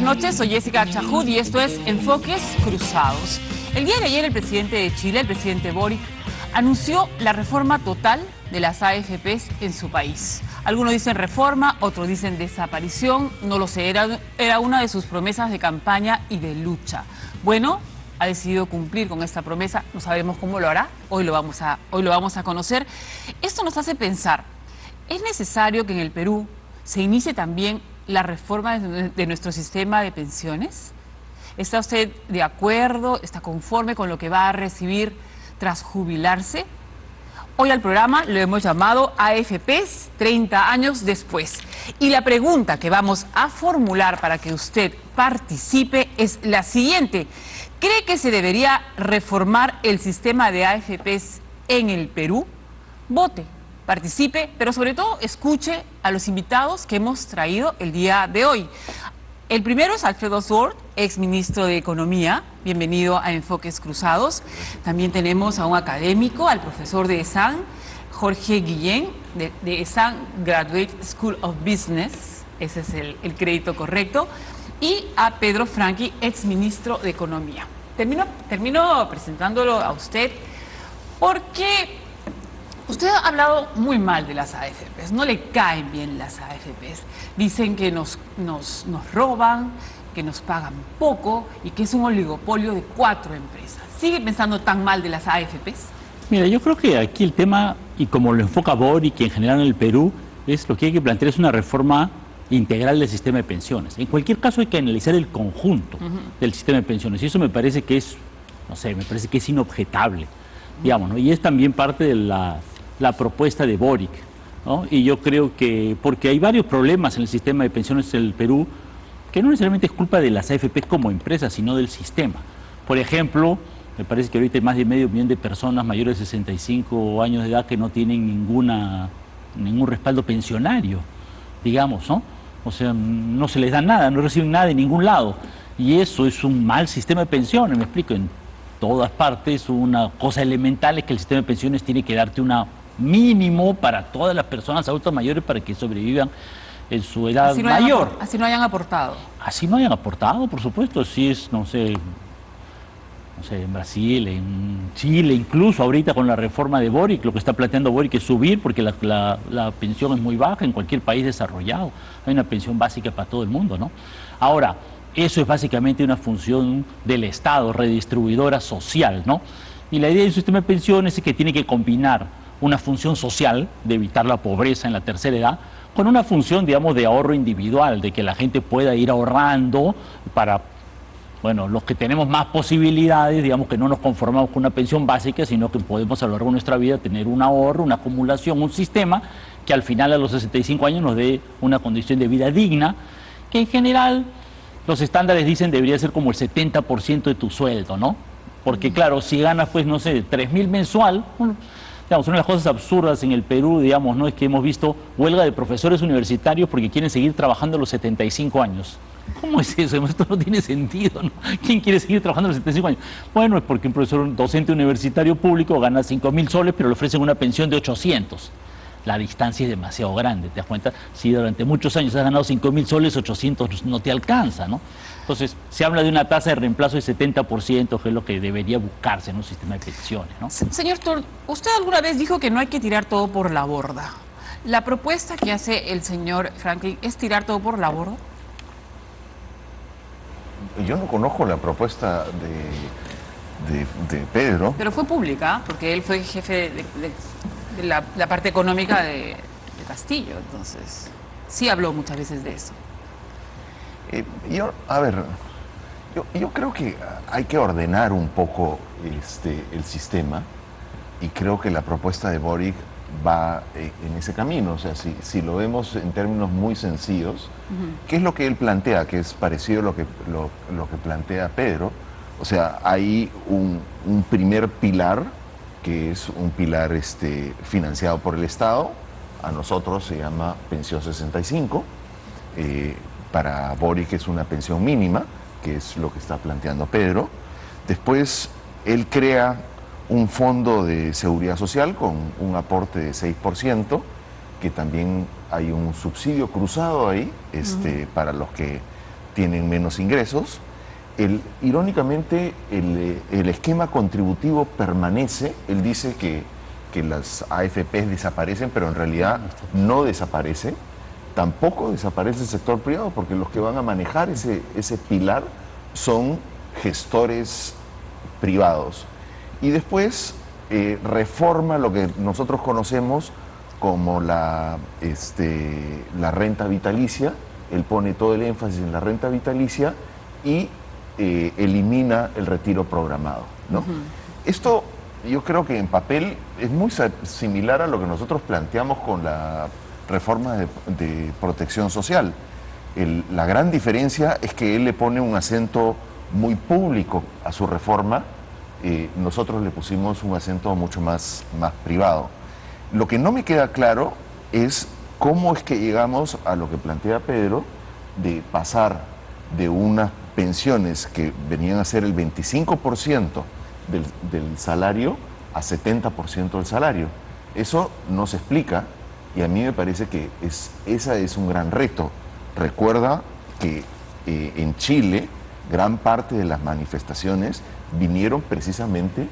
noches, soy Jessica Chahut y esto es Enfoques Cruzados. El día de ayer el presidente de Chile, el presidente Boric, anunció la reforma total de las AFPs en su país. Algunos dicen reforma, otros dicen desaparición, no lo sé, era una de sus promesas de campaña y de lucha. Bueno, ha decidido cumplir con esta promesa, no sabemos cómo lo hará, hoy lo vamos a conocer. Esto nos hace pensar, ¿es necesario que en el Perú se inicie también la reforma de nuestro sistema de pensiones? ¿Está usted de acuerdo, está conforme con lo que va a recibir tras jubilarse? Hoy al programa lo hemos llamado AFPs 30 años después. Y la pregunta que vamos a formular para que usted participe es la siguiente. ¿Cree que se debería reformar el sistema de AFPs en el Perú? Vote, participe, pero sobre todo escuche a los invitados que hemos traído el día de hoy. El primero es Alfredo Sword, ex ministro de Economía. Bienvenido a Enfoques Cruzados. También tenemos a un académico, al profesor de ESAN, Jorge Guillén, de ESAN Graduate School of Business. Ese es el crédito correcto. Y a Pedro Franqui, ex ministro de Economía. Termino presentándolo a usted porque usted ha hablado muy mal de las AFPs, no le caen bien las AFPs. Dicen que nos roban, que nos pagan poco y que es un oligopolio de 4 empresas. ¿Sigue pensando tan mal de las AFPs? Mira, yo creo que aquí el tema, y como lo enfoca Boric en general en el Perú, es lo que hay que plantear es una reforma integral del sistema de pensiones. En cualquier caso hay que analizar el conjunto del sistema de pensiones y eso me parece que es, no sé, me parece que es inobjetable, digamos, ¿no? Y es también parte de la propuesta de Boric, ¿no? Y yo creo que, porque hay varios problemas en el sistema de pensiones del Perú, que no necesariamente es culpa de las AFP como empresas, sino del sistema. Por ejemplo, me parece que ahorita hay más de medio millón de personas mayores de 65 años de edad que no tienen ningún respaldo pensionario, digamos, ¿no? O sea, no se les da nada, no reciben nada de ningún lado. Y eso es un mal sistema de pensiones, me explico, en todas partes. Una cosa elemental es que el sistema de pensiones tiene que darte una mínimo para todas las personas adultas mayores para que sobrevivan en su edad mayor. Así no hayan aportado. Así no hayan aportado, por supuesto. Si es, no sé, en Brasil, en Chile, incluso ahorita con la reforma de Boric, lo que está planteando Boric es subir porque la pensión es muy baja en cualquier país desarrollado. Hay una pensión básica para todo el mundo, ¿no? Ahora, eso es básicamente una función del Estado, redistribuidora social, ¿no? Y la idea del sistema de pensiones es que tiene que combinar una función social de evitar la pobreza en la tercera edad con una función, digamos, de ahorro individual, de que la gente pueda ir ahorrando para, bueno, los que tenemos más posibilidades, digamos, que no nos conformamos con una pensión básica, sino que podemos a lo largo de nuestra vida tener un ahorro, una acumulación, un sistema que al final a los 65 años nos dé una condición de vida digna, que en general los estándares dicen debería ser como el 70% de tu sueldo, ¿no? Porque claro, si ganas, pues, no sé, 3.000 mensual, digamos, una de las cosas absurdas en el Perú, digamos, ¿no? Es que hemos visto huelga de profesores universitarios porque quieren seguir trabajando a los 75 años. ¿Cómo es eso? Esto no tiene sentido, ¿no? ¿Quién quiere seguir trabajando a los 75 años? Bueno, es porque un profesor docente universitario público gana 5.000 soles, pero le ofrecen una pensión de 800. La distancia es demasiado grande, ¿te das cuenta? Si durante muchos años has ganado 5.000 soles, 800 no te alcanza, ¿no? Entonces, se habla de una tasa de reemplazo de 70%, que es lo que debería buscarse en un sistema de pensiones, ¿no? Señor Tur, usted alguna vez dijo que no hay que tirar todo por la borda. ¿La propuesta que hace el señor Franklin es tirar todo por la borda? Yo no conozco la propuesta de Pedro. Pero fue pública, porque él fue jefe de la parte económica de Castillo, entonces sí habló muchas veces de eso. Yo creo que hay que ordenar un poco el sistema y creo que la propuesta de Boric va en ese camino. O sea, si lo vemos en términos muy sencillos, ¿qué es lo que él plantea? Que es parecido a lo que plantea Pedro. O sea, hay un primer pilar, que es un pilar financiado por el Estado. A nosotros se llama Pensión 65. Para Boric es una pensión mínima, que es lo que está planteando Pedro. Después, él crea un fondo de seguridad social con un aporte de 6%, que también hay un subsidio cruzado ahí para los que tienen menos ingresos. Irónicamente, el esquema contributivo permanece. Él dice que las AFPs desaparecen, pero en realidad no desaparece. Tampoco desaparece el sector privado, porque los que van a manejar ese pilar son gestores privados. Y después reforma lo que nosotros conocemos como la renta vitalicia. Él pone todo el énfasis en la renta vitalicia y elimina el retiro programado, ¿no? Esto yo creo que en papel es muy similar a lo que nosotros planteamos con la reforma de protección social. La gran diferencia es que él le pone un acento muy público a su reforma. Nosotros le pusimos un acento mucho más privado. Lo que no me queda claro es cómo es que llegamos a lo que plantea Pedro, de pasar de unas pensiones que venían a ser el 25% del salario a 70% del salario. Eso no se explica y a mí me parece que ese es un gran reto. Recuerda que en Chile gran parte de las manifestaciones vinieron precisamente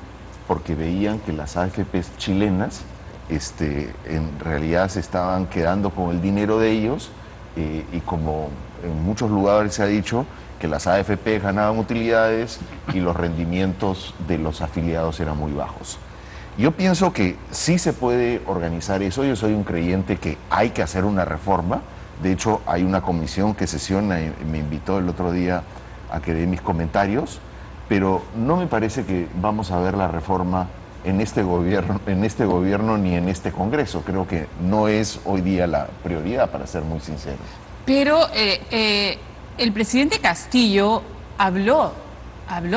porque veían que las AFPs chilenas en realidad se estaban quedando con el dinero de ellos y como en muchos lugares se ha dicho que las AFP ganaban utilidades y los rendimientos de los afiliados eran muy bajos. Yo pienso que sí se puede organizar eso. Yo soy un creyente que hay que hacer una reforma. De hecho, hay una comisión que sesiona y me invitó el otro día a que dé mis comentarios, pero no me parece que vamos a ver la reforma en este gobierno ni en este Congreso. Creo que no es hoy día la prioridad, para ser muy sincero. Pero el presidente Castillo habló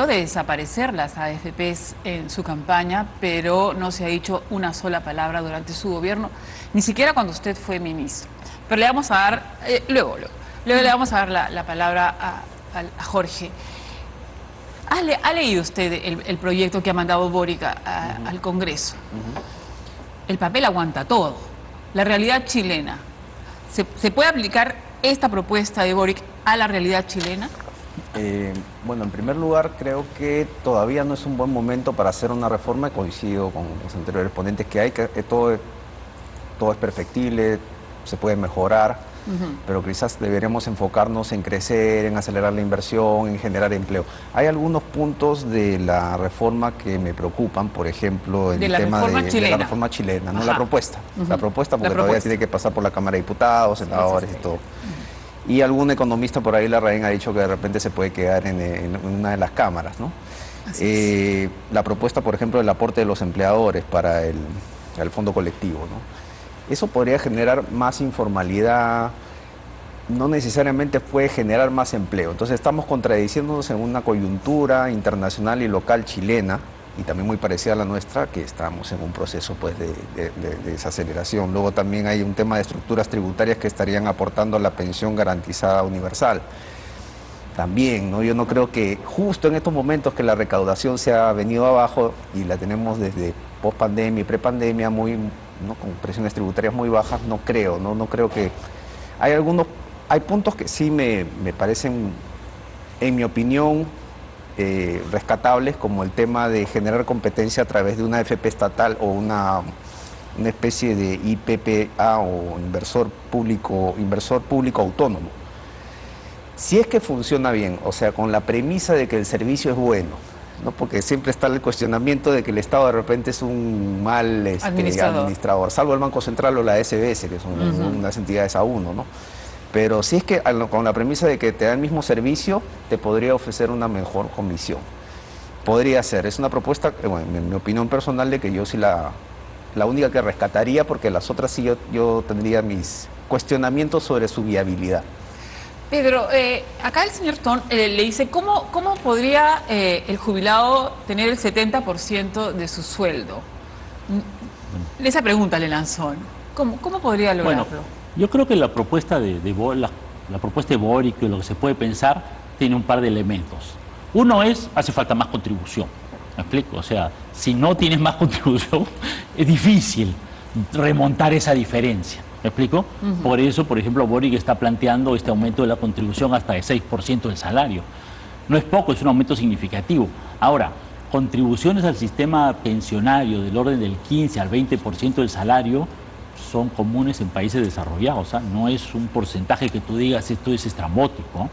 de desaparecer las AFPs en su campaña, pero no se ha dicho una sola palabra durante su gobierno, ni siquiera cuando usted fue ministro. Pero le vamos a dar, luego le vamos a dar la palabra a Jorge. ¿Ha leído usted el proyecto que ha mandado Boric al Congreso? El papel aguanta todo. La realidad chilena, ¿se puede aplicar esta propuesta de Boric a la realidad chilena? Bueno, en primer lugar, creo que todavía no es un buen momento para hacer una reforma. Coincido con los anteriores ponentes que todo es perfectible, se puede mejorar, pero quizás deberíamos enfocarnos en crecer, en acelerar la inversión, en generar empleo. Hay algunos puntos de la reforma que me preocupan, por ejemplo, el tema de la reforma chilena, no la propuesta. La propuesta porque todavía tiene que pasar por la Cámara de Diputados, senadores y todo. Y algún economista por ahí, Larraín, ha dicho que de repente se puede quedar en una de las cámaras, ¿no? La propuesta, por ejemplo, del aporte de los empleadores para el fondo colectivo, ¿no? Eso podría generar más informalidad, no necesariamente puede generar más empleo. Entonces estamos contradiciéndonos en una coyuntura internacional y local chilena, y también muy parecida a la nuestra, que estamos en un proceso pues, de desaceleración. Luego también hay un tema de estructuras tributarias que estarían aportando a la pensión garantizada universal. También, ¿no? Yo no creo que justo en estos momentos que la recaudación se ha venido abajo y la tenemos desde post-pandemia y pre-pandemia ¿no? con presiones tributarias muy bajas, no creo que... Hay puntos que sí me parecen, en mi opinión, rescatables, como el tema de generar competencia a través de una AFP estatal o una especie de IPPA o inversor público autónomo. Si es que funciona bien, o sea, con la premisa de que el servicio es bueno, ¿no? Porque siempre está el cuestionamiento de que el Estado de repente es un mal administrador, salvo el Banco Central o la SBS, que son unas entidades A1, ¿no? Pero si es que con la premisa de que te da el mismo servicio, te podría ofrecer una mejor comisión. Podría ser, es una propuesta, bueno, en mi opinión personal, de que yo sí la única que rescataría, porque las otras sí yo tendría mis cuestionamientos sobre su viabilidad. Pedro, acá el señor Ton le dice, ¿cómo podría el jubilado tener el 70% de su sueldo? Esa pregunta le lanzó. ¿Cómo podría lograrlo? Bueno, yo creo que la propuesta la propuesta de Boric, lo que se puede pensar, tiene un par de elementos. Uno es, hace falta más contribución. ¿Me explico? O sea, si no tienes más contribución, es difícil remontar esa diferencia. ¿Me explico? Por eso, por ejemplo, Boric está planteando este aumento de la contribución hasta de 6% del salario. No es poco, es un aumento significativo. Ahora, contribuciones al sistema pensionario del orden del 15 al 20% del salario son comunes en países desarrollados. No es un porcentaje que tú digas esto es estrambótico.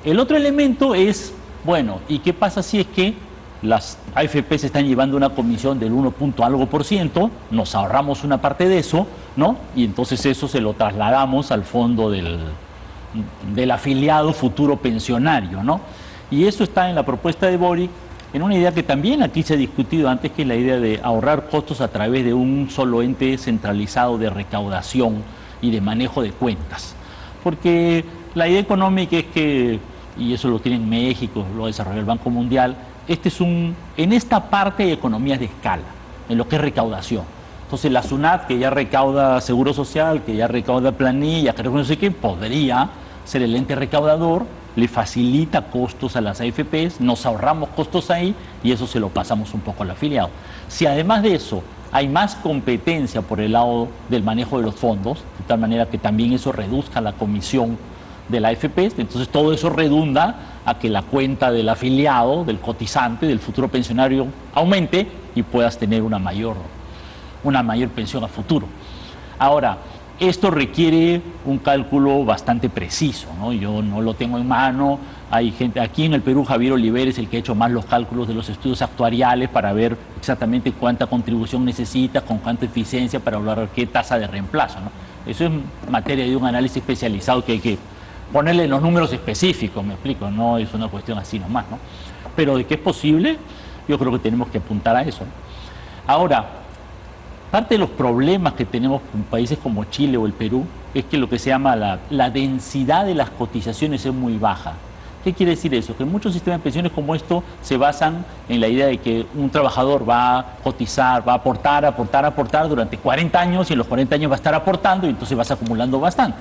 El otro elemento es, bueno, ¿y qué pasa si es que las AFP se están llevando una comisión del 1 punto algo por ciento, nos ahorramos una parte de eso, ¿no? Y entonces eso se lo trasladamos al fondo del afiliado futuro pensionario, ¿no? Y eso está en la propuesta de Boric, en una idea que también aquí se ha discutido antes, que es la idea de ahorrar costos a través de un solo ente centralizado de recaudación y de manejo de cuentas. Porque la idea económica es que, y eso lo tiene en México, lo desarrolló el Banco Mundial, en esta parte hay economías de escala, en lo que es recaudación. Entonces la SUNAT, que ya recauda Seguro Social, que ya recauda planilla, que no sé qué, podría ser el ente recaudador, le facilita costos a las AFPs, nos ahorramos costos ahí y eso se lo pasamos un poco al afiliado. Si además de eso hay más competencia por el lado del manejo de los fondos, de tal manera que también eso reduzca la comisión de la AFP, entonces todo eso redunda a que la cuenta del afiliado, del cotizante, del futuro pensionario aumente y puedas tener una mayor pensión a futuro. Ahora, esto requiere un cálculo bastante preciso, ¿no? Yo no lo tengo en mano. Hay gente, aquí en el Perú, Javier Oliver es el que ha hecho más los cálculos de los estudios actuariales para ver exactamente cuánta contribución necesita, con cuánta eficiencia para hablar qué tasa de reemplazo, ¿no? Eso es materia de un análisis especializado que hay que ponerle los números específicos, me explico, no es una cuestión así nomás, ¿no? Pero de que es posible, yo creo que tenemos que apuntar a eso, ¿no? Ahora, parte de los problemas que tenemos en países como Chile o el Perú es que lo que se llama la densidad de las cotizaciones es muy baja. ¿Qué quiere decir eso? Que muchos sistemas de pensiones como esto se basan en la idea de que un trabajador va a cotizar, va a aportar durante 40 años y en los 40 años va a estar aportando y entonces vas acumulando bastante.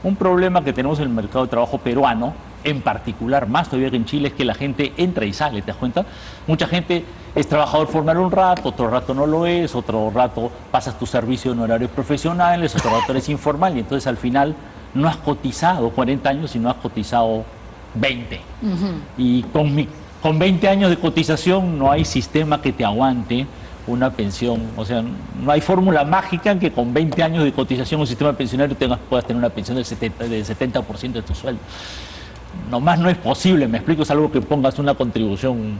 Un problema que tenemos en el mercado de trabajo peruano, en particular, más todavía que en Chile, es que la gente entra y sale, ¿te das cuenta? Mucha gente es trabajador formal un rato, otro rato no lo es, otro rato pasas tu servicio en horarios profesionales, otro rato eres informal y entonces al final no has cotizado 40 años, sino has cotizado 20. Y con 20 años de cotización no hay sistema que te aguante una pensión, o sea, no hay fórmula mágica en que con 20 años de cotización un sistema pensionario puedas tener una pensión del 70% de tu sueldo. Nomás no es posible, me explico, es algo que pongas una contribución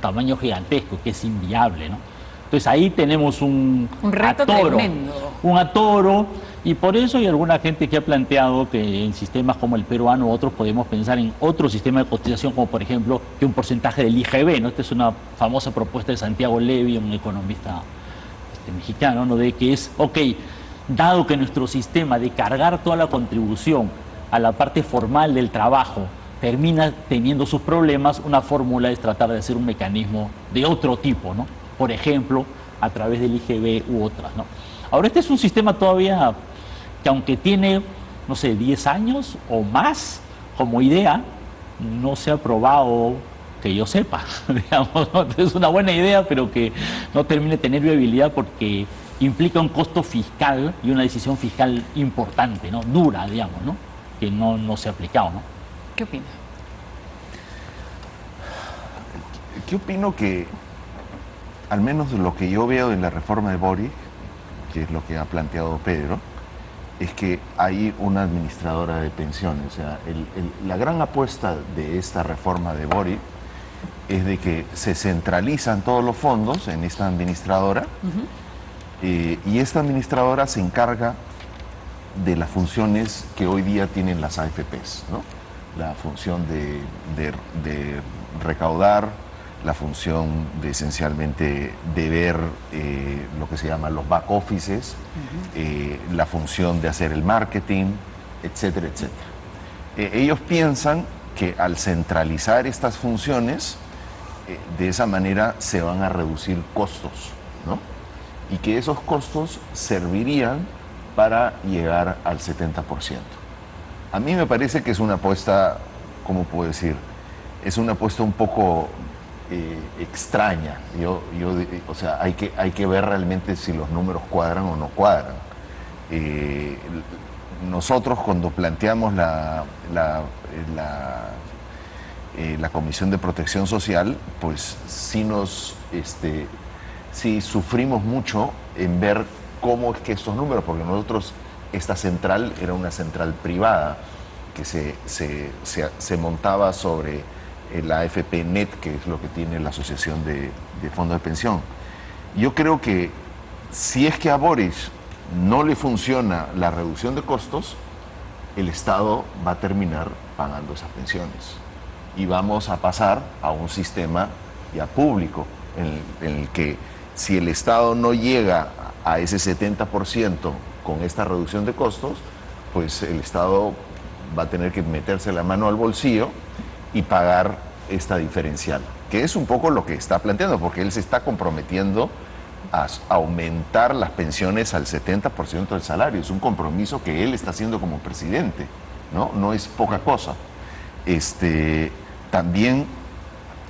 tamaño gigantesco, que es inviable, ¿no? Entonces ahí tenemos un reto atoro, tremendo. un atoro, y por eso hay alguna gente que ha planteado que en sistemas como el peruano u otros podemos pensar en otro sistema de cotización, como por ejemplo que un porcentaje del IGB, ¿no? Esta es una famosa propuesta de Santiago Levy, un economista mexicano, ¿no? De que es, ok, dado que nuestro sistema de cargar toda la contribución a la parte formal del trabajo termina teniendo sus problemas, una fórmula es tratar de hacer un mecanismo de otro tipo, ¿no? Por ejemplo, a través del IGB u otras, ¿no? Ahora, este es un sistema todavía que, aunque tiene, no sé, 10 años o más como idea, no se ha probado que yo sepa, digamos, ¿no? Es una buena idea, pero que no termine de tener viabilidad porque implica un costo fiscal y una decisión fiscal importante, ¿no? Dura, digamos, ¿no? Que no se ha aplicado, ¿no? ¿Qué opina? ¿Qué opino? Que al menos lo que yo veo en la reforma de Boric, que es lo que ha planteado Pedro, es que hay una administradora de pensiones. O sea, la gran apuesta de esta reforma de Boric es de que se centralizan todos los fondos en esta administradora, y esta administradora se encarga de las funciones que hoy día tienen las AFPs, ¿no? La función de recaudar, la función de esencialmente de ver lo que se llama los back offices, la función de hacer el marketing, etcétera, etcétera. Ellos piensan que al centralizar estas funciones, de esa manera se van a reducir costos, ¿no? Y que esos costos servirían para llegar al 70%. A mí me parece que es una apuesta, ¿cómo puedo decir? Es una apuesta un poco extraña. O sea, hay que ver realmente si los números cuadran o no cuadran. Nosotros cuando planteamos la Comisión de Protección Social, pues sí sufrimos mucho en ver cómo es que estos números, porque nosotros, esta central era una central privada que se montaba sobre la AFP Net, que es lo que tiene la Asociación de Fondos de Pensión. Yo creo que si es que a Boris no le funciona la reducción de costos, el Estado va a terminar pagando esas pensiones y vamos a pasar a un sistema ya público en el que si el Estado no llega a ese 70% con esta reducción de costos, pues el Estado va a tener que meterse la mano al bolsillo y pagar esta diferencial, que es un poco lo que está planteando, porque él se está comprometiendo a aumentar las pensiones al 70% del salario. Es un compromiso que él está haciendo como presidente, ¿no? No es poca cosa. También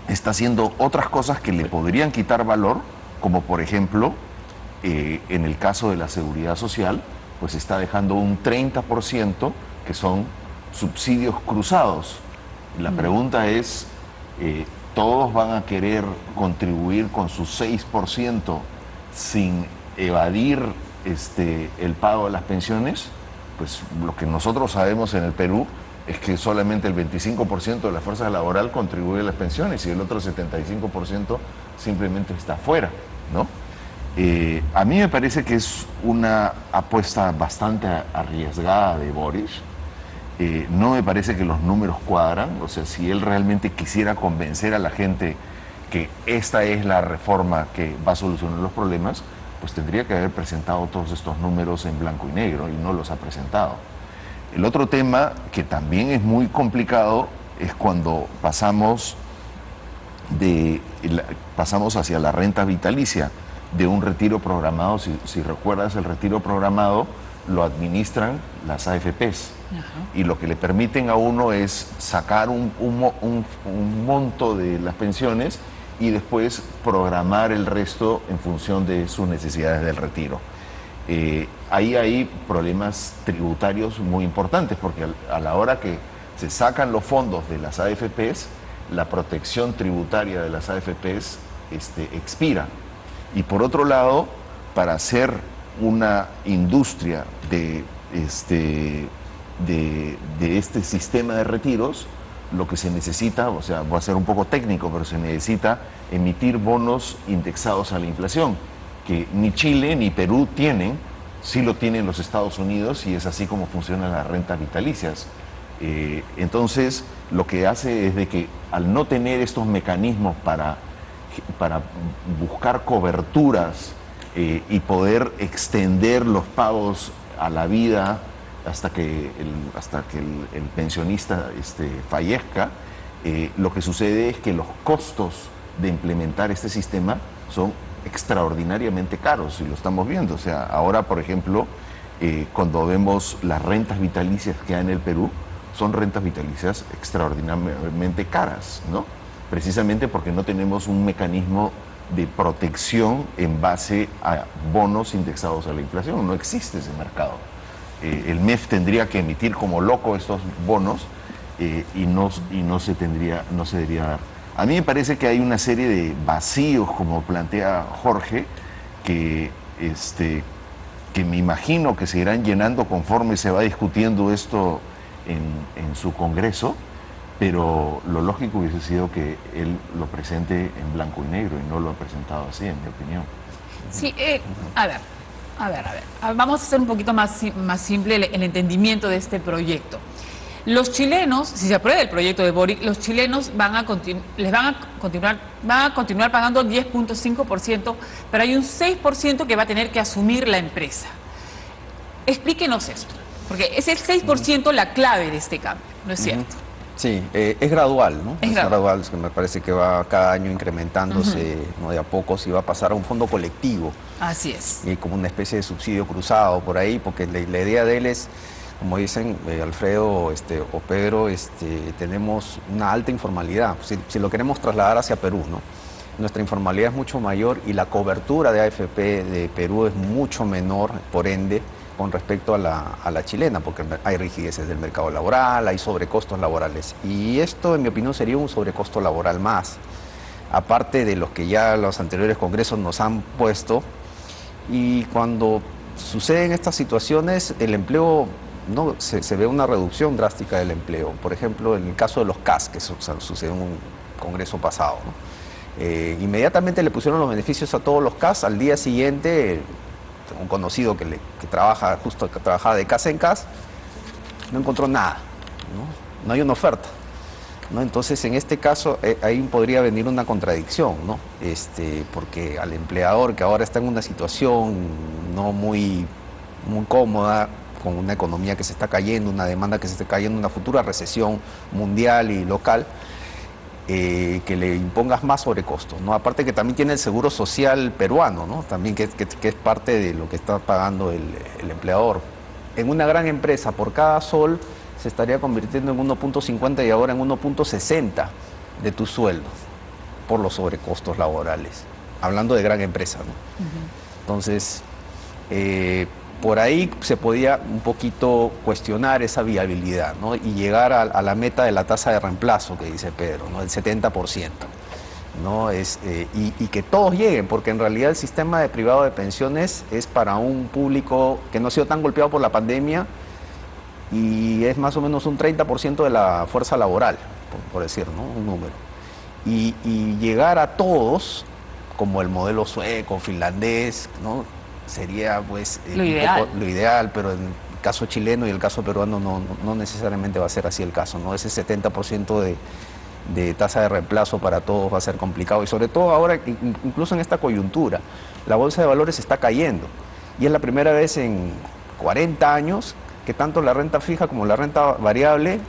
está haciendo otras cosas que le podrían quitar valor, como por ejemplo, en el caso de la seguridad social, pues está dejando un 30% que son subsidios cruzados. La pregunta es, ¿todos van a querer contribuir con su 6% sin evadir el pago de las pensiones? Pues lo que nosotros sabemos en el Perú es que solamente el 25% de la fuerza laboral contribuye a las pensiones y el otro 75% simplemente está afuera, ¿no? A mí me parece que es una apuesta bastante arriesgada de Boris. No me parece que los números cuadran. O sea, si él realmente quisiera convencer a la gente que esta es la reforma que va a solucionar los problemas, pues tendría que haber presentado todos estos números en blanco y negro y no los ha presentado. El otro tema que también es muy complicado es cuando pasamos hacia la renta vitalicia de un retiro programado. Si recuerdas, el retiro programado lo administran las AFPs. Y lo que le permiten a uno es sacar un monto de las pensiones y después programar el resto en función de sus necesidades del retiro. Ahí hay problemas tributarios muy importantes, porque a la hora que se sacan los fondos de las AFPs, la protección tributaria de las AFPs expira. Y por otro lado, para hacer una industria de este sistema de retiros, lo que se necesita, o sea, va a ser un poco técnico, pero se necesita emitir bonos indexados a la inflación, que ni Chile ni Perú tienen. Sí lo tienen los Estados Unidos y es así como funcionan las rentas vitalicias. Entonces, lo que hace es de que al no tener estos mecanismos para buscar coberturas y poder extender los pagos a la vida hasta que el pensionista fallezca, lo que sucede es que los costos de implementar este sistema son extraordinariamente caros, y lo estamos viendo. O sea, ahora, por ejemplo, cuando vemos las rentas vitalicias que hay en el Perú, son rentas vitalicias extraordinariamente caras, ¿no? Precisamente porque no tenemos un mecanismo de protección en base a bonos indexados a la inflación. No existe ese mercado. El MEF tendría que emitir como loco estos bonos y no se debería dar. A mí me parece que hay una serie de vacíos, como plantea Jorge, que me imagino que se irán llenando conforme se va discutiendo esto en su Congreso, pero lo lógico hubiese sido que él lo presente en blanco y negro y no lo ha presentado así, en mi opinión. Sí, a ver. Vamos a hacer un poquito más simple el entendimiento de este proyecto. Los chilenos, si se aprueba el proyecto de Boric, los chilenos van a continuar pagando 10.5%, pero hay un 6% que va a tener que asumir la empresa. Explíquenos esto, porque es el 6% la clave de este cambio, ¿no es cierto? Sí, es gradual, ¿no? Es gradual, es que me parece que va cada año incrementándose, ¿no? De a poco, si va a pasar a un fondo colectivo. Así es. Y como una especie de subsidio cruzado por ahí, porque la idea de él es, como dicen Alfredo o Pedro, tenemos una alta informalidad. Si lo queremos trasladar hacia Perú, ¿no? Nuestra informalidad es mucho mayor y la cobertura de AFP de Perú es mucho menor, por ende, con respecto a la chilena, porque hay rigideces del mercado laboral, hay sobrecostos laborales. Y esto, en mi opinión, sería un sobrecosto laboral más, aparte de los que ya los anteriores congresos nos han puesto. Y cuando suceden estas situaciones, el empleo, no se ve una reducción drástica del empleo. Por ejemplo, en el caso de los CAS, que sucedió en un congreso pasado, ¿no? Inmediatamente le pusieron los beneficios a todos los CAS. Al día siguiente, un conocido que trabajaba de casa en casa, no encontró nada, no hay una oferta, ¿no? Entonces, en este caso, ahí podría venir una contradicción, ¿no? Porque al empleador que ahora está en una situación no muy cómoda, con una economía que se está cayendo, una demanda que se está cayendo, una futura recesión mundial y local, que le impongas más sobrecostos, ¿no? Aparte que también tiene el seguro social peruano, ¿no? También que es parte de lo que está pagando el empleador. En una gran empresa, por cada sol se estaría convirtiendo en 1.50 y ahora en 1.60 de tu sueldo por los sobrecostos laborales, hablando de gran empresa, ¿no? Entonces, por ahí se podía un poquito cuestionar esa viabilidad, ¿no? Y llegar a la meta de la tasa de reemplazo que dice Pedro, ¿no? El 70%, ¿no? Y que todos lleguen, porque en realidad el sistema de privado de pensiones es para un público que no ha sido tan golpeado por la pandemia y es más o menos un 30% de la fuerza laboral, por decir, ¿no? Un número. Y llegar a todos, como el modelo sueco, finlandés, ¿no? Sería pues lo ideal, pero en el caso chileno y el caso peruano no necesariamente va a ser así el caso, ¿no? Ese 70% de tasa de reemplazo para todos va a ser complicado, y sobre todo ahora, incluso en esta coyuntura, la bolsa de valores está cayendo y es la primera vez en 40 años que tanto la renta fija como la renta variable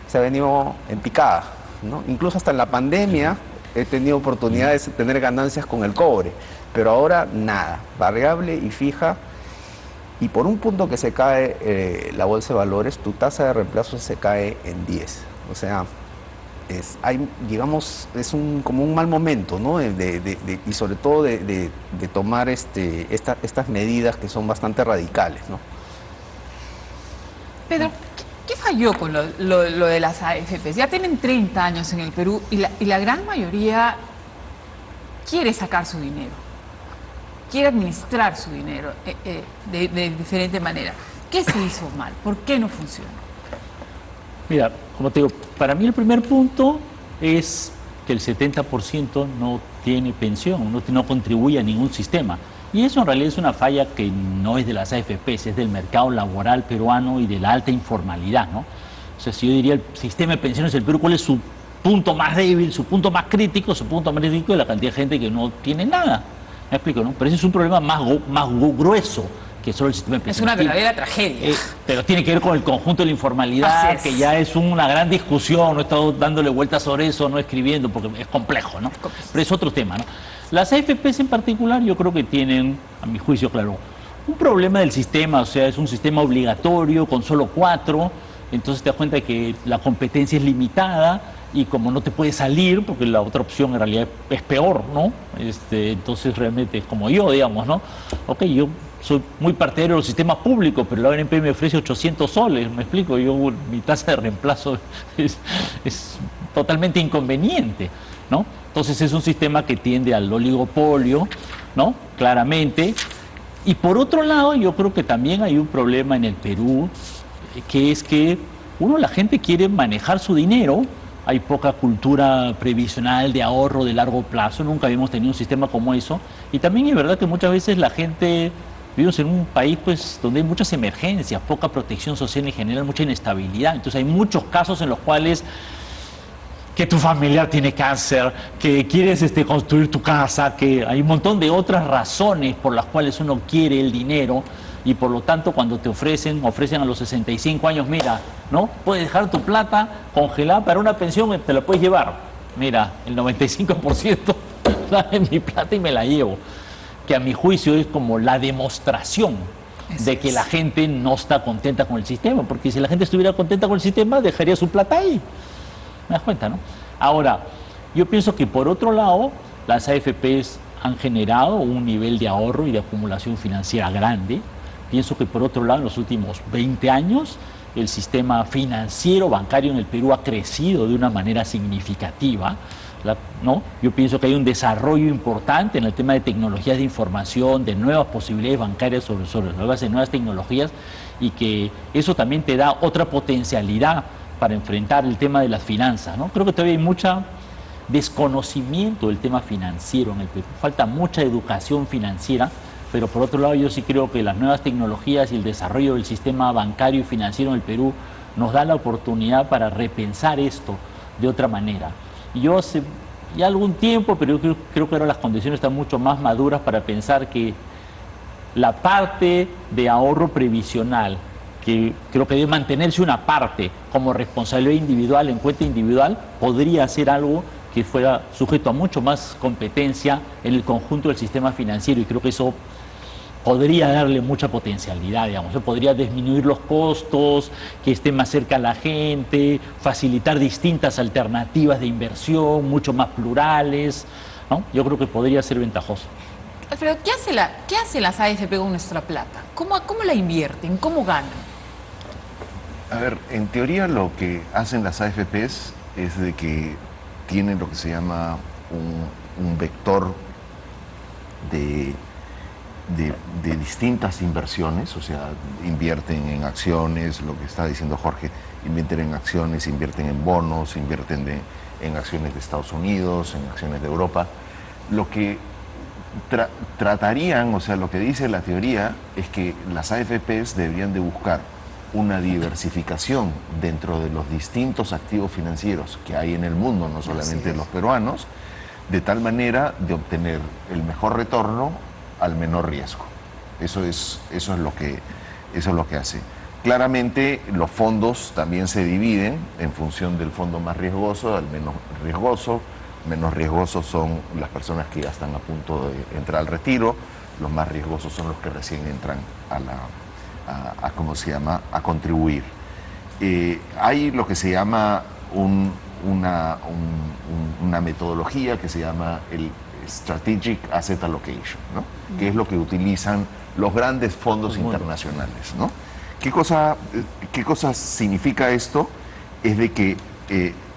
se ha venido en picada, ¿no? Incluso hasta en la pandemia he tenido oportunidades de tener ganancias con el cobre, pero ahora nada, variable y fija, y por un punto que se cae la bolsa de valores, tu tasa de reemplazo se cae en 10. O sea, es como un mal momento, ¿no? Y sobre todo de tomar estas medidas que son bastante radicales, ¿no? Pedro, ¿qué falló con lo de las AFPs? Ya tienen 30 años en el Perú y la gran mayoría quiere sacar su dinero, quiere administrar su dinero de diferente manera. ¿Qué se hizo mal? ¿Por qué no funciona? Mira, como te digo, para mí el primer punto es que el 70% no tiene pensión, no contribuye a ningún sistema. Y eso en realidad es una falla que no es de las AFPs, es del mercado laboral peruano y de la alta informalidad, ¿no? O sea, si yo diría el sistema de pensiones del Perú, ¿cuál es su punto más débil, su punto más crítico? Su punto más crítico es la cantidad de gente que no tiene nada. ¿Me explico, no? Pero ese es un problema más grueso que solo el sistema de pensiones. Es una verdadera tragedia. Pero tiene que ver con el conjunto de la informalidad, que ya es una gran discusión. No he estado dándole vueltas sobre eso, no escribiendo, porque es complejo, ¿no? Pero es otro tema, ¿no? Las AFPs en particular yo creo que tienen, a mi juicio, claro, un problema del sistema. O sea, es un sistema obligatorio con solo 4, entonces te das cuenta de que la competencia es limitada y como no te puedes salir, porque la otra opción en realidad es peor, ¿no? Entonces realmente es como yo, digamos, ¿no? Ok, yo soy muy partidario del sistema público, pero la ONP me ofrece 800 soles, ¿me explico? Mi tasa de reemplazo es totalmente inconveniente, ¿no? Entonces es un sistema que tiende al oligopolio, ¿no? Claramente. Y por otro lado, yo creo que también hay un problema en el Perú, que es que la gente quiere manejar su dinero. Hay poca cultura previsional de ahorro de largo plazo, nunca habíamos tenido un sistema como eso. Y también es verdad que muchas veces la gente, vivimos en un país pues donde hay muchas emergencias, poca protección social en general, mucha inestabilidad. Entonces hay muchos casos en los cuales que tu familiar tiene cáncer, que quieres construir tu casa, que hay un montón de otras razones por las cuales uno quiere el dinero. Y por lo tanto, cuando te ofrecen a los 65 años, mira, ¿no? Puedes dejar tu plata congelada para una pensión, te la puedes llevar. Mira, el 95% de mi plata y me la llevo. Que a mi juicio es como la demostración de que la gente no está contenta con el sistema. Porque si la gente estuviera contenta con el sistema, dejaría su plata ahí. ¿Me das cuenta, no? Ahora, yo pienso que por otro lado, las AFPs han generado un nivel de ahorro y de acumulación financiera grande, Pienso que por otro lado, en los últimos 20 años, el sistema financiero bancario en el Perú ha crecido de una manera significativa. ¿No? Yo pienso que hay un desarrollo importante en el tema de tecnologías de información, de nuevas posibilidades bancarias sobre la base de nuevas tecnologías, y que eso también te da otra potencialidad para enfrentar el tema de las finanzas, ¿no? Creo que todavía hay mucho desconocimiento del tema financiero en el Perú. Falta mucha educación financiera, pero por otro lado yo sí creo que las nuevas tecnologías y el desarrollo del sistema bancario y financiero en el Perú nos da la oportunidad para repensar esto de otra manera. Y yo hace ya algún tiempo, pero yo creo que ahora las condiciones están mucho más maduras para pensar que la parte de ahorro previsional, que creo que debe mantenerse una parte como responsabilidad individual, en cuenta individual, podría ser algo que fuera sujeto a mucho más competencia en el conjunto del sistema financiero, y creo que eso podría darle mucha potencialidad, digamos, podría disminuir los costos, que esté más cerca a la gente, facilitar distintas alternativas de inversión, mucho más plurales, ¿no? Yo creo que podría ser ventajoso. Alfredo, ¿qué hacen las AFP con nuestra plata? ¿Cómo la invierten? ¿Cómo ganan? A ver, en teoría lo que hacen las AFPs es de que tienen lo que se llama un vector de distintas inversiones, o sea, invierten en acciones, lo que está diciendo Jorge, invierten en acciones, invierten en bonos, invierten en acciones de Estados Unidos, en acciones de Europa. Lo que tratarían, o sea, lo que dice la teoría es que las AFPs deberían de buscar una diversificación dentro de los distintos activos financieros que hay en el mundo, no solamente los peruanos, de tal manera de obtener el mejor retorno al menor riesgo. Eso es lo que hace. Claramente los fondos también se dividen en función del fondo más riesgoso al menos riesgoso. Menos riesgosos son las personas que ya están a punto de entrar al retiro, los más riesgosos son los que recién entran ¿cómo se llama?, a contribuir. Hay lo que se llama una metodología que se llama el Strategic Asset Allocation, ¿no? Que es lo que utilizan los grandes fondos internacionales, ¿no? ¿Qué cosa significa esto? Es de que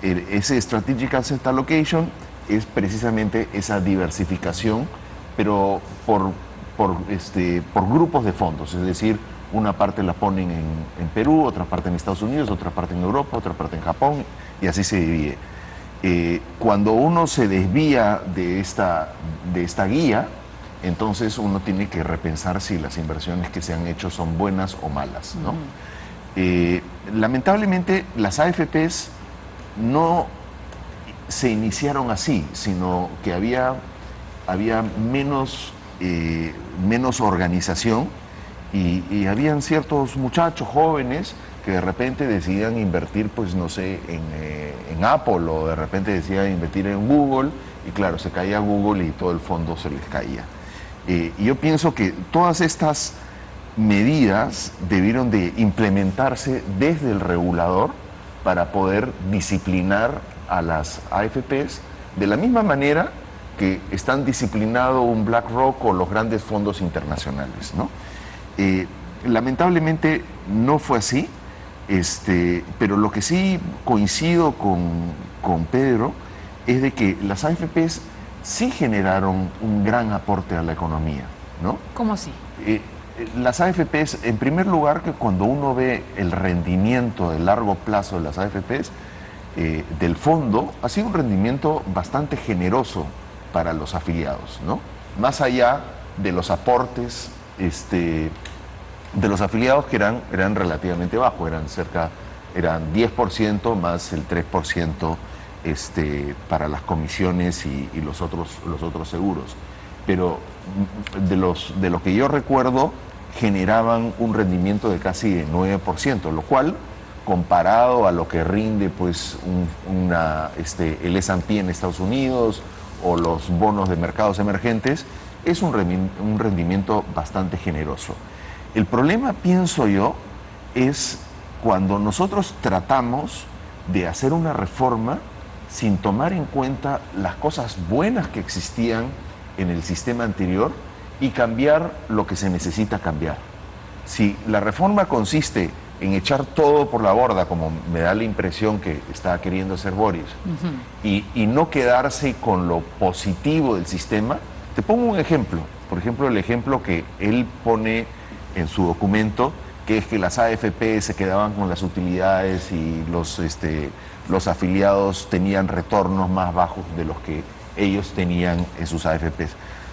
ese Strategic Asset Allocation es precisamente esa diversificación, pero por grupos de fondos, es decir, una parte la ponen en Perú, otra parte en Estados Unidos, otra parte en Europa, otra parte en Japón, y así se divide. Cuando uno se desvía de esta guía, entonces uno tiene que repensar si las inversiones que se han hecho son buenas o malas, ¿no? Lamentablemente las AFPs no se iniciaron así, sino que había menos organización y habían ciertos muchachos jóvenes que de repente decidían invertir, pues no sé, en Apple, o de repente decidían invertir en Google, y claro, se caía Google y todo el fondo se les caía. Y yo pienso que todas estas medidas debieron de implementarse desde el regulador para poder disciplinar a las AFPs de la misma manera que están disciplinados un BlackRock o los grandes fondos internacionales, ¿no? Lamentablemente no fue así, pero lo que sí coincido con Pedro es de que las AFPs sí generaron un gran aporte a la economía, ¿no? ¿Cómo así? Las AFPs, en primer lugar, que cuando uno ve el rendimiento de largo plazo de las AFPs, del fondo, ha sido un rendimiento bastante generoso para los afiliados, ¿no? Más allá de los aportes de los afiliados, que eran relativamente bajos, eran 10% más el 3% para las comisiones y los otros seguros. Pero de lo que yo recuerdo, generaban un rendimiento de casi de 9%, lo cual, comparado a lo que rinde pues el S&P en Estados Unidos o los bonos de mercados emergentes, es un rendimiento bastante generoso. El problema, pienso yo, es cuando nosotros tratamos de hacer una reforma sin tomar en cuenta las cosas buenas que existían en el sistema anterior y cambiar lo que se necesita cambiar. Si la reforma consiste en echar todo por la borda, como me da la impresión que está queriendo hacer Boris, y no quedarse con lo positivo del sistema, te pongo un ejemplo. Por ejemplo, el ejemplo que él pone en su documento, que es que las AFP se quedaban con las utilidades y los afiliados tenían retornos más bajos de los que ellos tenían en sus AFPs.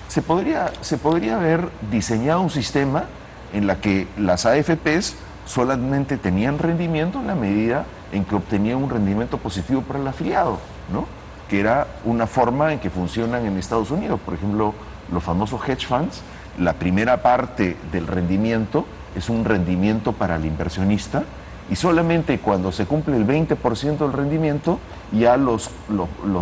Se podría haber diseñado un sistema en la que las AFPs solamente tenían rendimiento en la medida en que obtenían un rendimiento positivo para el afiliado, ¿no? Que era una forma en que funcionan en Estados Unidos. Por ejemplo, los famosos hedge funds, la primera parte del rendimiento es un rendimiento para el inversionista y solamente cuando se cumple el 20% del rendimiento, ya los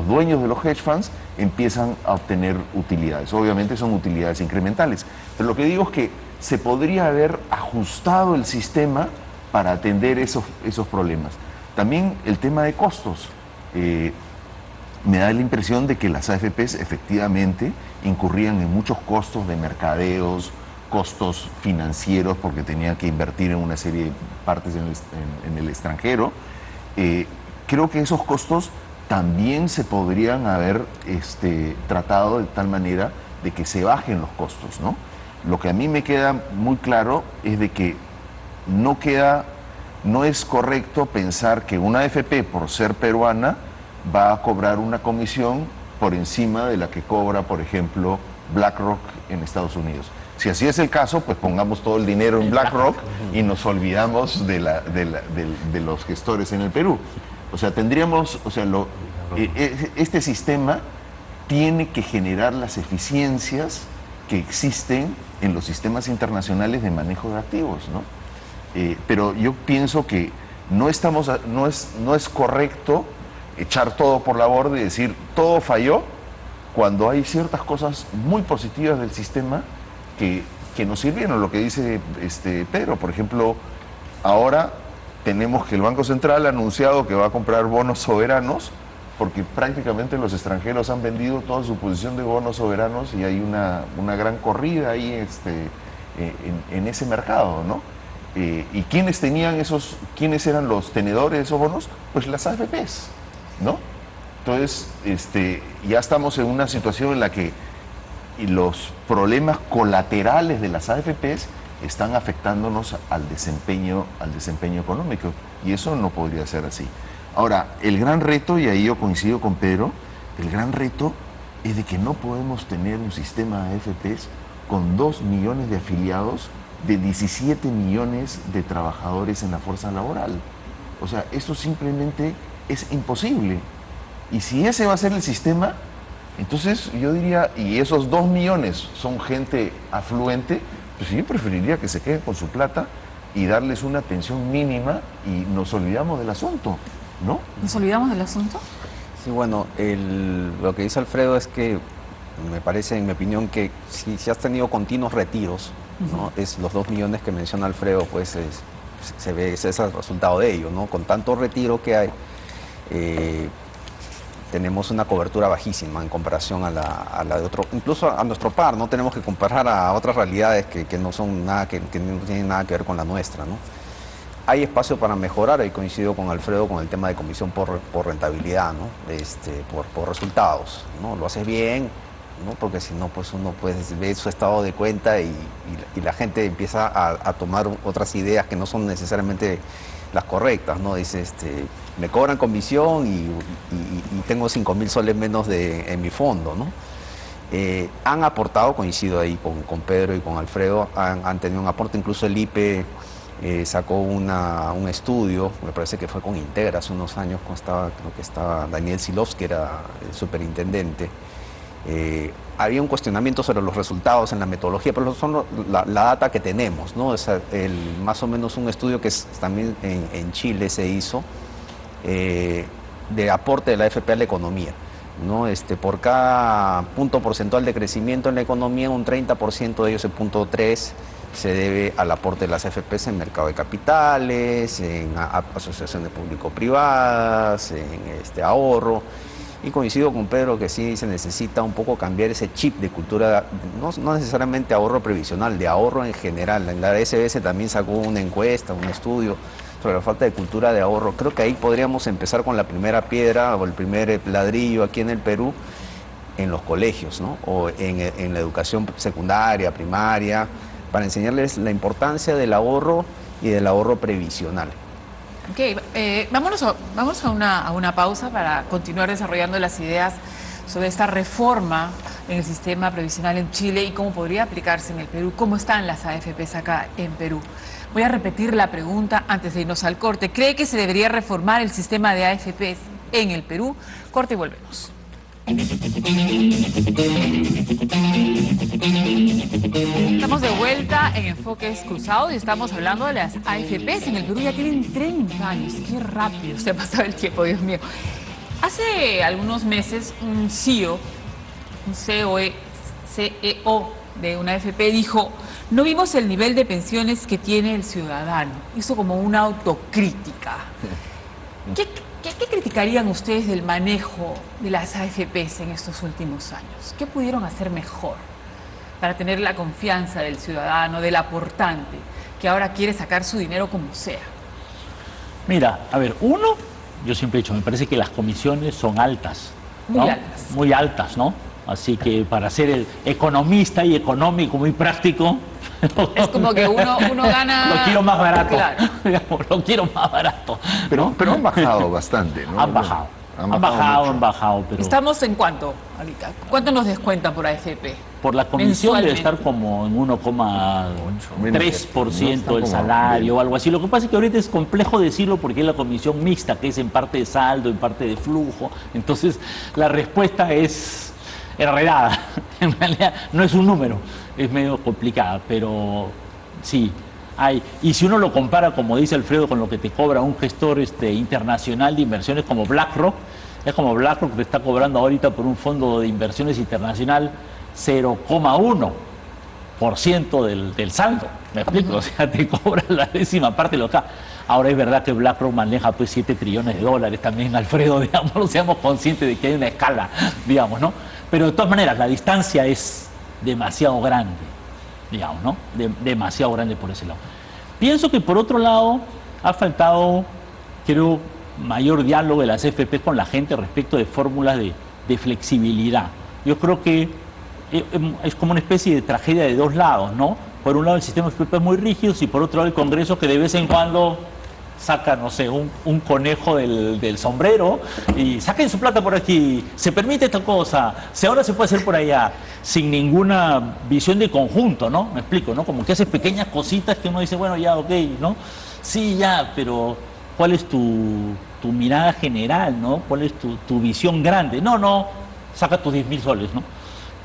dueños de los hedge funds empiezan a obtener utilidades. Obviamente son utilidades incrementales. Pero lo que digo es que se podría haber ajustado el sistema para atender esos problemas. También el tema de costos. Me da la impresión de que las AFPs efectivamente incurrían en muchos costos de mercadeos, costos financieros, porque tenían que invertir en una serie de partes en el extranjero. Creo que esos costos también se podrían haber tratado de tal manera de que se bajen los costos, ¿no? Lo que a mí me queda muy claro es de que no es correcto pensar que una AFP, por ser peruana, va a cobrar una comisión por encima de la que cobra, por ejemplo, BlackRock en Estados Unidos. Si así es el caso, pues pongamos todo el dinero en BlackRock y nos olvidamos de los gestores en el Perú. O sea, este sistema tiene que generar las eficiencias que existen en los sistemas internacionales de manejo de activos, ¿no? Pero yo pienso que no es correcto echar todo por la borda y decir todo falló cuando hay ciertas cosas muy positivas del sistema que nos sirvieron. Lo que dice Pedro, por ejemplo, ahora tenemos que el Banco Central ha anunciado que va a comprar bonos soberanos porque prácticamente los extranjeros han vendido toda su posición de bonos soberanos y hay una gran corrida ahí en ese mercado, ¿no? ¿Y quiénes eran los tenedores de esos bonos? Pues las AFPs, ¿no? Entonces, ya estamos en una situación en la que los problemas colaterales de las AFPs están afectándonos al desempeño económico, y eso no podría ser así. Ahora, el gran reto, y ahí yo coincido con Pedro, el gran reto es de que no podemos tener un sistema de AFPs con 2 millones de afiliados de 17 millones de trabajadores en la fuerza laboral. O sea, eso simplemente es imposible. Y si ese va a ser el sistema, entonces yo diría, y esos 2 millones son gente afluente, pues yo preferiría que se queden con su plata y darles una pensión mínima y nos olvidamos del asunto, ¿no? ¿Nos olvidamos del asunto? Sí, bueno, lo que dice Alfredo es que me parece, en mi opinión, que si has tenido continuos retiros, ¿no? Es los 2 millones que menciona Alfredo, pues ese es el resultado de ello, ¿no? Con tanto retiro que hay, tenemos una cobertura bajísima en comparación a la de otro, incluso a nuestro par, no tenemos que comparar a otras realidades que no son nada, que no tienen nada que ver con la nuestra, ¿no? Hay espacio para mejorar, ahí coincido con Alfredo con el tema de comisión por rentabilidad, ¿no? Por resultados, ¿no? Lo haces bien, ¿no? Porque si no, pues uno pues ve su estado de cuenta y la gente empieza a tomar otras ideas que no son necesariamente las correctas, ¿no? Dice, me cobran comisión y tengo 5.000 soles menos en mi fondo, ¿no? Han aportado, coincido ahí con Pedro y con Alfredo, han tenido un aporte, incluso el IPE sacó un estudio, me parece que fue con Integra hace unos años, creo que estaba Daniel Silovsky, que era el superintendente. Había un cuestionamiento sobre los resultados en la metodología, pero son la data que tenemos, ¿no? Es más o menos un estudio que también en Chile se hizo de aporte de la AFP a la economía, ¿no? Por cada punto porcentual de crecimiento en la economía, un 30% de ellos, el punto 3, se debe al aporte de las AFPs en mercado de capitales, en asociaciones público-privadas, en ahorro. Y coincido con Pedro que sí se necesita un poco cambiar ese chip de cultura, no necesariamente ahorro previsional, de ahorro en general. En la SBS también sacó una encuesta, un estudio sobre la falta de cultura de ahorro. Creo que ahí podríamos empezar con la primera piedra o el primer ladrillo aquí en el Perú, en los colegios, ¿no? O en la educación secundaria, primaria, para enseñarles la importancia del ahorro y del ahorro previsional. Ok, vamos a una pausa para continuar desarrollando las ideas sobre esta reforma en el sistema previsional en Chile y cómo podría aplicarse en el Perú, cómo están las AFPs acá en Perú. Voy a repetir la pregunta antes de irnos al corte. ¿Cree que se debería reformar el sistema de AFPs en el Perú? Corte y volvemos. Estamos de vuelta en Enfoques Cruzados y estamos hablando de las AFPs. En el Perú ya tienen 30 años. Qué rápido se ha pasado el tiempo, Dios mío. Hace algunos meses un CEO de una AFP dijo: no vimos el nivel de pensiones que tiene el ciudadano. Hizo como una autocrítica. ¿Qué criticarían ustedes del manejo de las AFPs en estos últimos años? ¿Qué pudieron hacer mejor para tener la confianza del ciudadano, del aportante, que ahora quiere sacar su dinero como sea? Mira, a ver, yo siempre he dicho, me parece que las comisiones son altas, ¿no? Muy altas. Muy altas, ¿no? Así que para ser el economista y económico muy práctico... Es como que uno gana... Lo quiero más barato. Claro. Lo quiero más barato. Pero han bajado bastante, ¿no? Han bajado. Han bajado, pero... ¿Estamos en cuánto ahorita? ¿Cuánto nos descuentan por AFP? Por la comisión debe Mensualmente. estar como en 1,3% del como salario bien. o algo así. Lo que pasa es que ahorita es complejo decirlo porque es la comisión mixta, que es en parte de saldo, en parte de flujo. Entonces, la respuesta es enredada. En realidad, no es un número, es medio complicada, pero sí. Y si uno lo compara, como dice Alfredo, con lo que te cobra un gestor internacional de inversiones como BlackRock, es como BlackRock que te está cobrando ahorita por un fondo de inversiones internacional 0,1% del saldo. ¿Me explico? O sea, te cobra la décima parte de lo que... Ahora es verdad que BlackRock maneja pues 7 trillones de dólares también, Alfredo, digamos, no seamos conscientes de que hay una escala, digamos, ¿no? Pero de todas maneras, la distancia es demasiado grande, digamos, ¿no? Demasiado grande por ese lado. Pienso que por otro lado ha faltado, creo, mayor diálogo de las FP con la gente respecto de fórmulas de flexibilidad. Yo creo que es como una especie de tragedia de dos lados, ¿no? Por un lado el sistema de FP es muy rígido y por otro lado el Congreso que de vez en cuando saca, no sé, un conejo del sombrero y saquen su plata por aquí, se permite esta cosa, si ahora se puede hacer por allá, sin ninguna visión de conjunto, ¿no? Me explico, ¿no? Como que hace pequeñas cositas que uno dice, bueno, ya, ok, ¿no? Sí, ya, pero ¿cuál es tu mirada general, ¿no? ¿Cuál es tu visión grande? No, saca tus 10.000 soles, ¿no?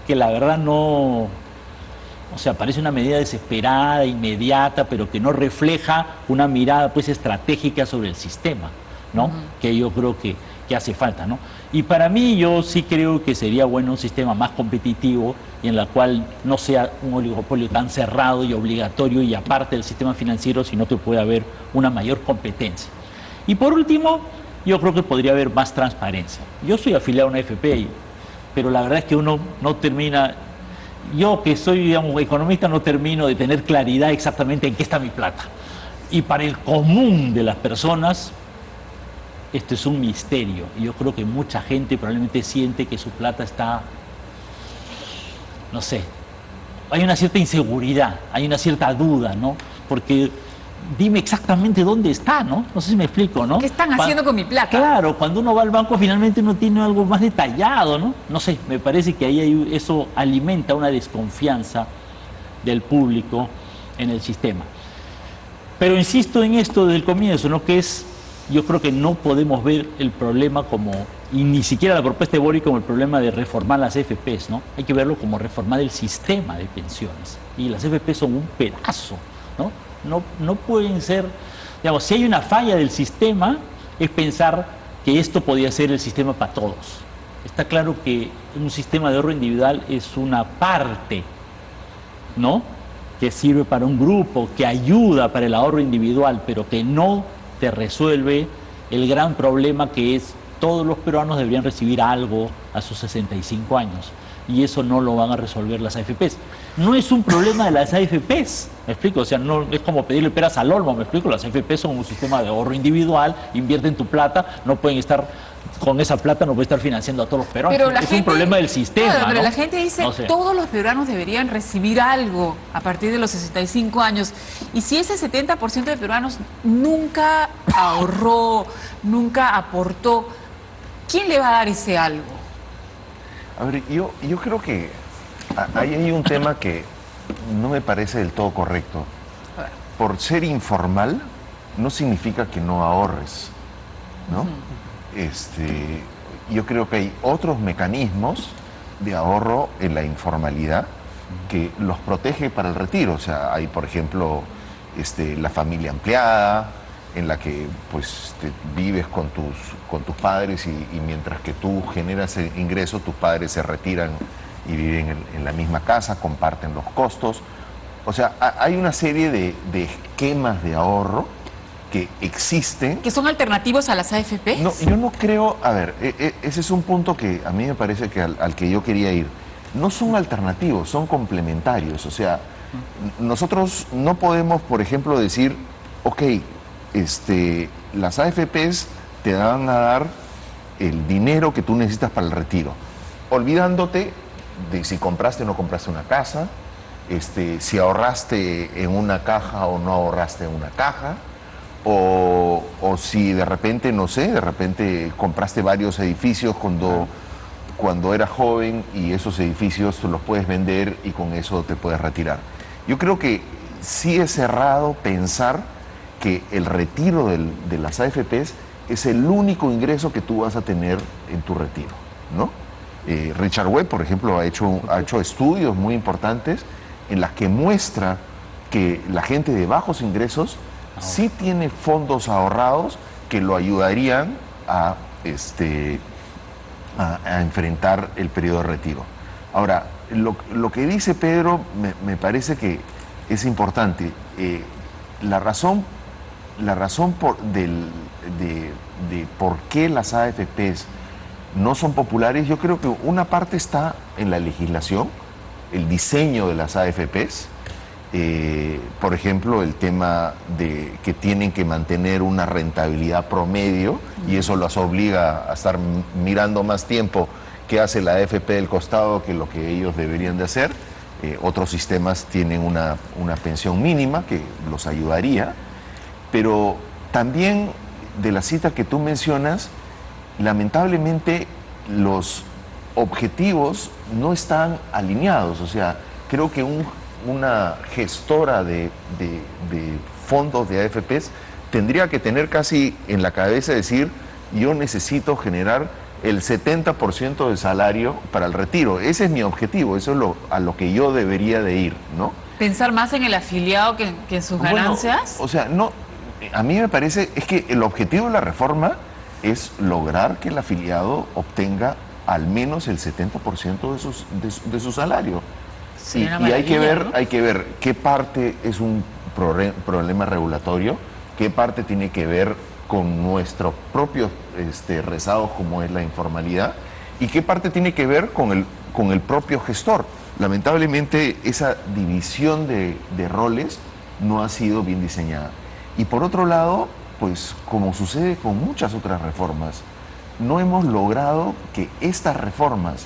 Que la verdad no... O sea, parece una medida desesperada, inmediata, pero que no refleja una mirada pues estratégica sobre el sistema, ¿no? Que yo creo que hace falta, ¿no? Y para mí yo sí creo que sería bueno un sistema más competitivo y en la cual no sea un oligopolio tan cerrado y obligatorio y aparte del sistema financiero, sino que pueda haber una mayor competencia. Y por último, yo creo que podría haber más transparencia. Yo soy afiliado a una FP, pero la verdad es que uno no termina... Yo que soy, digamos, economista, no termino de tener claridad exactamente en qué está mi plata. Y para el común de las personas, esto es un misterio. Y yo creo que mucha gente probablemente siente que su plata está, no sé, hay una cierta inseguridad, hay una cierta duda, ¿no? Porque dime exactamente dónde está, ¿no? No sé si me explico, ¿no? ¿Qué están haciendo con mi plata? Claro, cuando uno va al banco finalmente uno tiene algo más detallado, ¿no? No sé, me parece que ahí eso alimenta una desconfianza del público en el sistema. Pero insisto en esto desde el comienzo, ¿no? Que es, yo creo que no podemos ver el problema como, y ni siquiera la propuesta de Boric como el problema de reformar las FPs, ¿no? Hay que verlo como reformar el sistema de pensiones. Y las FPs son un pedazo, ¿no? No pueden ser, digamos, si hay una falla del sistema, es pensar que esto podía ser el sistema para todos. Está claro que un sistema de ahorro individual es una parte, ¿no? Que sirve para un grupo, que ayuda para el ahorro individual, pero que no te resuelve el gran problema que es todos los peruanos deberían recibir algo a sus 65 años. Y eso no lo van a resolver las AFPs. No es un problema de las AFPs, ¿me explico? O sea, no es como pedirle peras al olmo, ¿me explico? Las AFPs son un sistema de ahorro individual, invierten tu plata, no pueden estar, con esa plata no puede estar financiando a todos los peruanos. Pero la es gente, un problema del sistema, claro, pero ¿no? la gente dice, No sé. todos los peruanos deberían recibir algo a partir de los 65 años. Y si ese 70% de peruanos nunca ahorró, nunca aportó, ¿quién le va a dar ese algo? A ver, yo creo que ahí hay un tema que no me parece del todo correcto. A ver. Por ser informal no significa que no ahorres, ¿no? Yo creo que hay otros mecanismos de ahorro en la informalidad que los protege para el retiro. O sea, hay, por ejemplo, la familia ampliada, en la que pues vives con tus padres y mientras que tú generas el ingreso, tus padres se retiran y viven en la misma casa, comparten los costos. O sea, hay una serie de esquemas de ahorro que existen. ¿Que son alternativos a las AFPs? No, yo no creo, a ver, ese es un punto que a mí me parece que al que yo quería ir. No son alternativos, son complementarios. O sea, nosotros no podemos, por ejemplo, decir, ok, las AFPs te van a dar el dinero que tú necesitas para el retiro, olvidándote de si compraste o no compraste una casa, si ahorraste en una caja o no ahorraste en una caja, o si de repente, no sé, de repente compraste varios edificios cuando eras joven y esos edificios tú los puedes vender y con eso te puedes retirar. Yo creo que sí es errado pensar que el retiro de las AFPs es el único ingreso que tú vas a tener en tu retiro, ¿no? Richard Webb, por ejemplo, ha hecho estudios muy importantes en las que muestra que la gente de bajos ingresos sí tiene fondos ahorrados que lo ayudarían a enfrentar el periodo de retiro. Ahora, lo que dice Pedro me parece que es importante. La razón de por qué las AFPs no son populares, yo creo que una parte está en la legislación, el diseño de las AFPs, por ejemplo, el tema de que tienen que mantener una rentabilidad promedio y eso las obliga a estar mirando más tiempo qué hace la AFP del costado que lo que ellos deberían de hacer. Otros sistemas tienen una pensión mínima que los ayudaría. Pero también de la cita que tú mencionas, lamentablemente los objetivos no están alineados. O sea, creo que una gestora de fondos de AFPs tendría que tener casi en la cabeza decir, yo necesito generar el 70% del salario para el retiro. Ese es mi objetivo, eso es a lo que yo debería de ir, ¿no? ¿Pensar más en el afiliado que en sus ganancias? O sea, no, a mí me parece, es que el objetivo de la reforma es lograr que el afiliado obtenga al menos el 70% de su salario. Sí, y hay que ver qué parte es un problema regulatorio, qué parte tiene que ver con nuestros propios rezados como es la informalidad y qué parte tiene que ver con el propio gestor. Lamentablemente esa división de roles no ha sido bien diseñada. Y por otro lado, pues como sucede con muchas otras reformas, no hemos logrado que estas reformas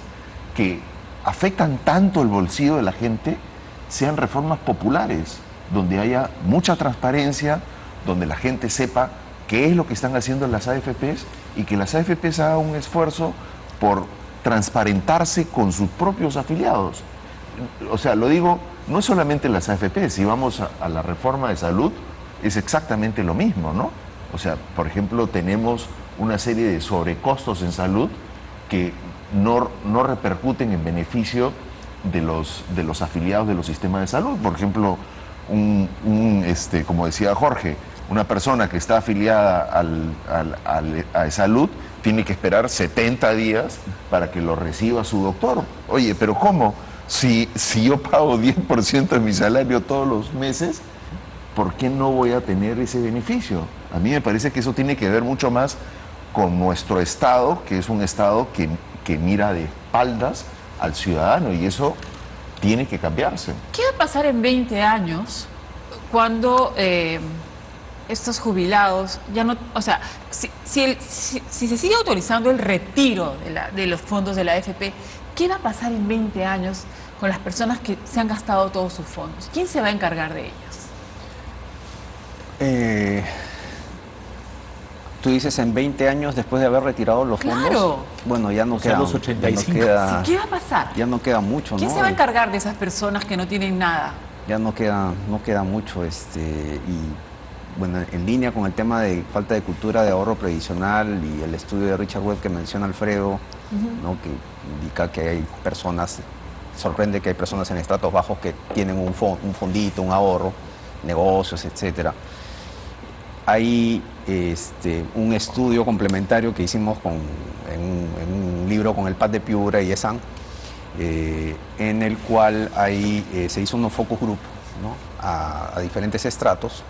que afectan tanto el bolsillo de la gente sean reformas populares, donde haya mucha transparencia, donde la gente sepa qué es lo que están haciendo las AFPs y que las AFPs hagan un esfuerzo por transparentarse con sus propios afiliados. O sea, lo digo, no es solamente las AFPs, si vamos a la reforma de salud, es exactamente lo mismo, ¿no? O sea, por ejemplo, tenemos una serie de sobrecostos en salud que no repercuten en beneficio de los afiliados de los sistemas de salud. Por ejemplo, como decía Jorge, una persona que está afiliada a salud tiene que esperar 70 días para que lo reciba su doctor. Oye, pero ¿cómo? Si yo pago 10% de mi salario todos los meses, ¿por qué no voy a tener ese beneficio? A mí me parece que eso tiene que ver mucho más con nuestro Estado, que es un Estado que mira de espaldas al ciudadano, y eso tiene que cambiarse. ¿Qué va a pasar en 20 años cuando estos jubilados ya no, o sea, si se sigue autorizando el retiro de los fondos de la AFP, ¿qué va a pasar en 20 años con las personas que se han gastado todos sus fondos? ¿Quién se va a encargar de ellos? Tú dices en 20 años después de haber retirado los fondos. Claro. Bueno, ya no O sea, queda. los 85. ¿Qué va a pasar? Ya no queda mucho, ¿Quién ¿no? se va a encargar de esas personas que no tienen nada? Ya no queda mucho, y bueno, en línea con el tema de falta de cultura de ahorro previsional y el estudio de Richard Webb que menciona Alfredo, ¿no? Que indica que hay personas, sorprende que hay personas en estratos bajos que tienen un fondito, un ahorro, negocios, etcétera. Hay un estudio complementario que hicimos en un libro con el PAD de Piura y ESAN, en el cual se hizo unos focus group, ¿no? a diferentes estratos,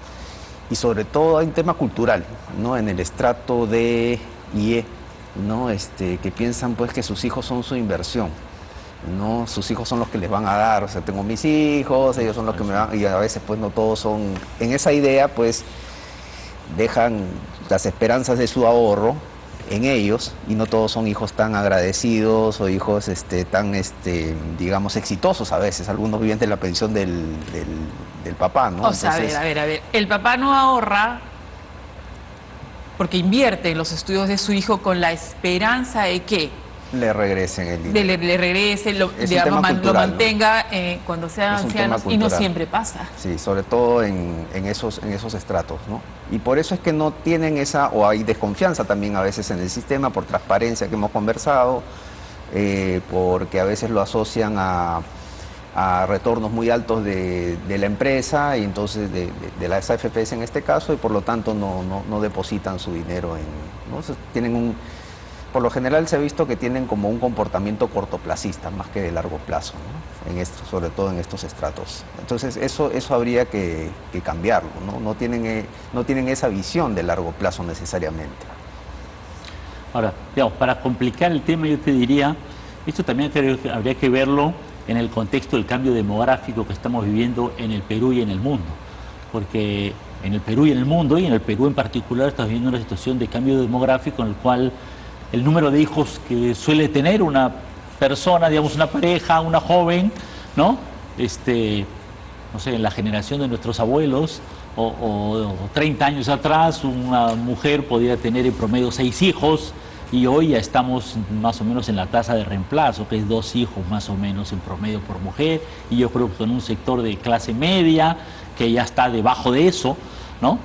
y sobre todo hay un tema cultural, ¿no? En el estrato D y E, ¿no? Que piensan pues que sus hijos son su inversión, ¿no? Sus hijos son los que les van a dar, o sea, tengo mis hijos, ellos son los que me van, y a veces pues no todos son, en esa idea pues dejan las esperanzas de su ahorro en ellos, y no todos son hijos tan agradecidos o hijos tan digamos exitosos. A veces algunos viven de la pensión del papá, ¿no? O sea, Entonces, a ver, el papá no ahorra porque invierte en los estudios de su hijo con la esperanza de que le regresen el dinero. le regrese, Es un digamos, tema lo cultural, mantenga cuando sean Es un ancianos, tema y no cultural. siempre pasa. Sí, sobre todo en esos estratos, ¿no? Y por eso es que no tienen o hay desconfianza también a veces en el sistema, por transparencia que hemos conversado, porque a veces lo asocian a retornos muy altos de la empresa, y entonces de las AFPs en este caso, y por lo tanto no depositan su dinero ¿no? Entonces, por lo general se ha visto que tienen como un comportamiento cortoplacista más que de largo plazo, ¿no? Sobre todo en estos estratos. Entonces eso habría que cambiarlo, ¿no? No tienen esa visión de largo plazo necesariamente. Ahora, digamos, para complicar el tema, yo te diría, esto también creo que habría que verlo en el contexto del cambio demográfico que estamos viviendo en el Perú y en el mundo. Porque en el Perú y en el mundo, y en el Perú en particular, estamos viviendo una situación de cambio demográfico en el cual el número de hijos que suele tener una persona, digamos una pareja, una joven, ¿no? No sé, en la generación de nuestros abuelos o 30 años atrás, una mujer podía tener en promedio 6 hijos, y hoy ya estamos más o menos en la tasa de reemplazo, que es 2 hijos más o menos en promedio por mujer, y yo creo que con un sector de clase media que ya está debajo de eso, ¿no?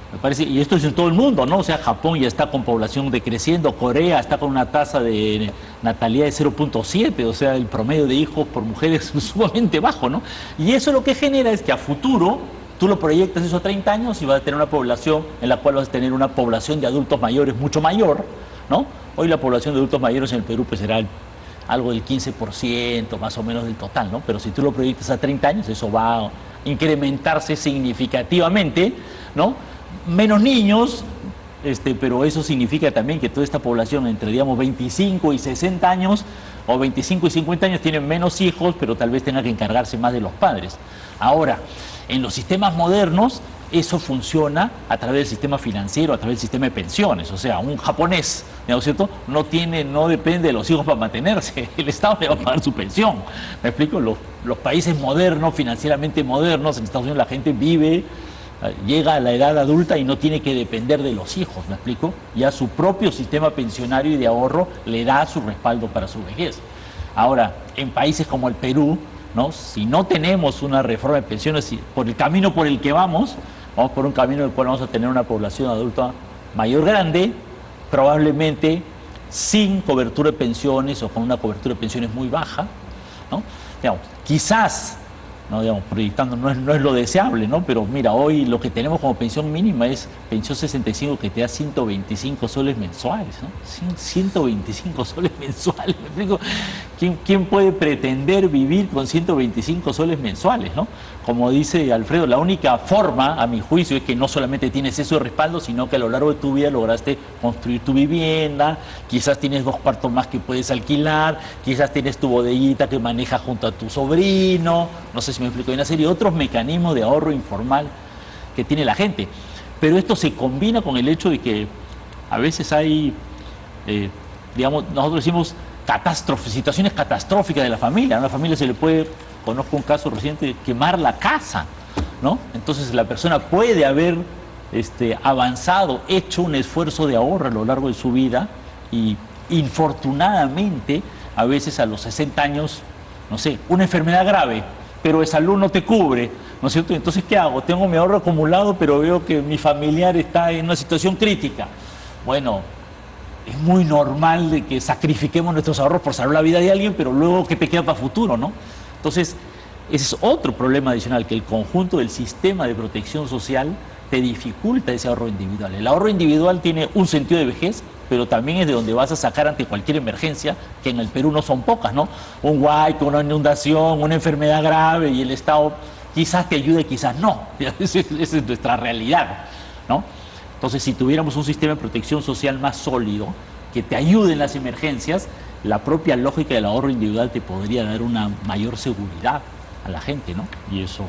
Me parece, y esto es en todo el mundo, ¿no? O sea, Japón ya está con población decreciendo, Corea está con una tasa de natalidad de 0.7, o sea, el promedio de hijos por mujer es sumamente bajo, ¿no? Y eso lo que genera es que a futuro tú lo proyectas esos 30 años y vas a tener una población en la cual vas a tener una población de adultos mayores mucho mayor, ¿no? Hoy la población de adultos mayores en el Perú pues será algo del 15% más o menos del total, ¿no? Pero si tú lo proyectas a 30 años, eso va a incrementarse significativamente, ¿no? Menos niños, pero eso significa también que toda esta población entre, digamos, 25 y 60 años, o 25 y 50 años, tienen menos hijos, pero tal vez tenga que encargarse más de los padres. Ahora, en los sistemas modernos, eso funciona a través del sistema financiero, a través del sistema de pensiones. O sea, un japonés, ¿no es cierto?, no depende de los hijos para mantenerse, el Estado le va a pagar su pensión. ¿Me explico? Los países modernos, financieramente modernos, en Estados Unidos la gente llega a la edad adulta y no tiene que depender de los hijos, ¿me explico? Ya su propio sistema pensionario y de ahorro le da su respaldo para su vejez. Ahora, en países como el Perú, ¿no? Si no tenemos una reforma de pensiones, por el camino por el que vamos por un camino en el cual vamos a tener una población adulta mayor grande, probablemente sin cobertura de pensiones o con una cobertura de pensiones muy baja, ¿no? Digamos, quizás ¿no? Digamos, proyectando, no es lo deseable, ¿no? Pero mira, hoy lo que tenemos como pensión mínima es pensión 65 que te da 125 soles mensuales, ¿no? 125 soles mensuales, ¿me explico? ¿Quién puede pretender vivir con 125 soles mensuales, ¿no? Como dice Alfredo, la única forma, a mi juicio, es que no solamente tienes eso de respaldo, sino que a lo largo de tu vida lograste construir tu vivienda, quizás tienes 2 cuartos más que puedes alquilar, quizás tienes tu bodeguita que manejas junto a tu sobrino, no sé si me explico, hay una serie de otros mecanismos de ahorro informal que tiene la gente. Pero esto se combina con el hecho de que a veces hay, digamos, nosotros decimos catástrofes, situaciones catastróficas de la familia. A una familia se le puede, conozco un caso reciente, quemar la casa, ¿no? Entonces la persona puede haber avanzado, hecho un esfuerzo de ahorro a lo largo de su vida y infortunadamente a veces a los 60 años, no sé, una enfermedad grave, pero de salud no te cubre, ¿no es cierto? Entonces, ¿qué hago? Tengo mi ahorro acumulado, pero veo que mi familiar está en una situación crítica. Bueno, es muy normal de que sacrifiquemos nuestros ahorros por salvar la vida de alguien, pero luego, ¿qué te queda para futuro, no? Entonces, ese es otro problema adicional, que el conjunto del sistema de protección social te dificulta ese ahorro individual. El ahorro individual tiene un sentido de vejez, pero también es de donde vas a sacar ante cualquier emergencia, que en el Perú no son pocas, ¿no? Un huaico, una inundación, una enfermedad grave, y el Estado quizás te ayude, quizás no. Esa es nuestra realidad, ¿no? Entonces, si tuviéramos un sistema de protección social más sólido, que te ayude en las emergencias, la propia lógica del ahorro individual te podría dar una mayor seguridad a la gente, ¿no? Y eso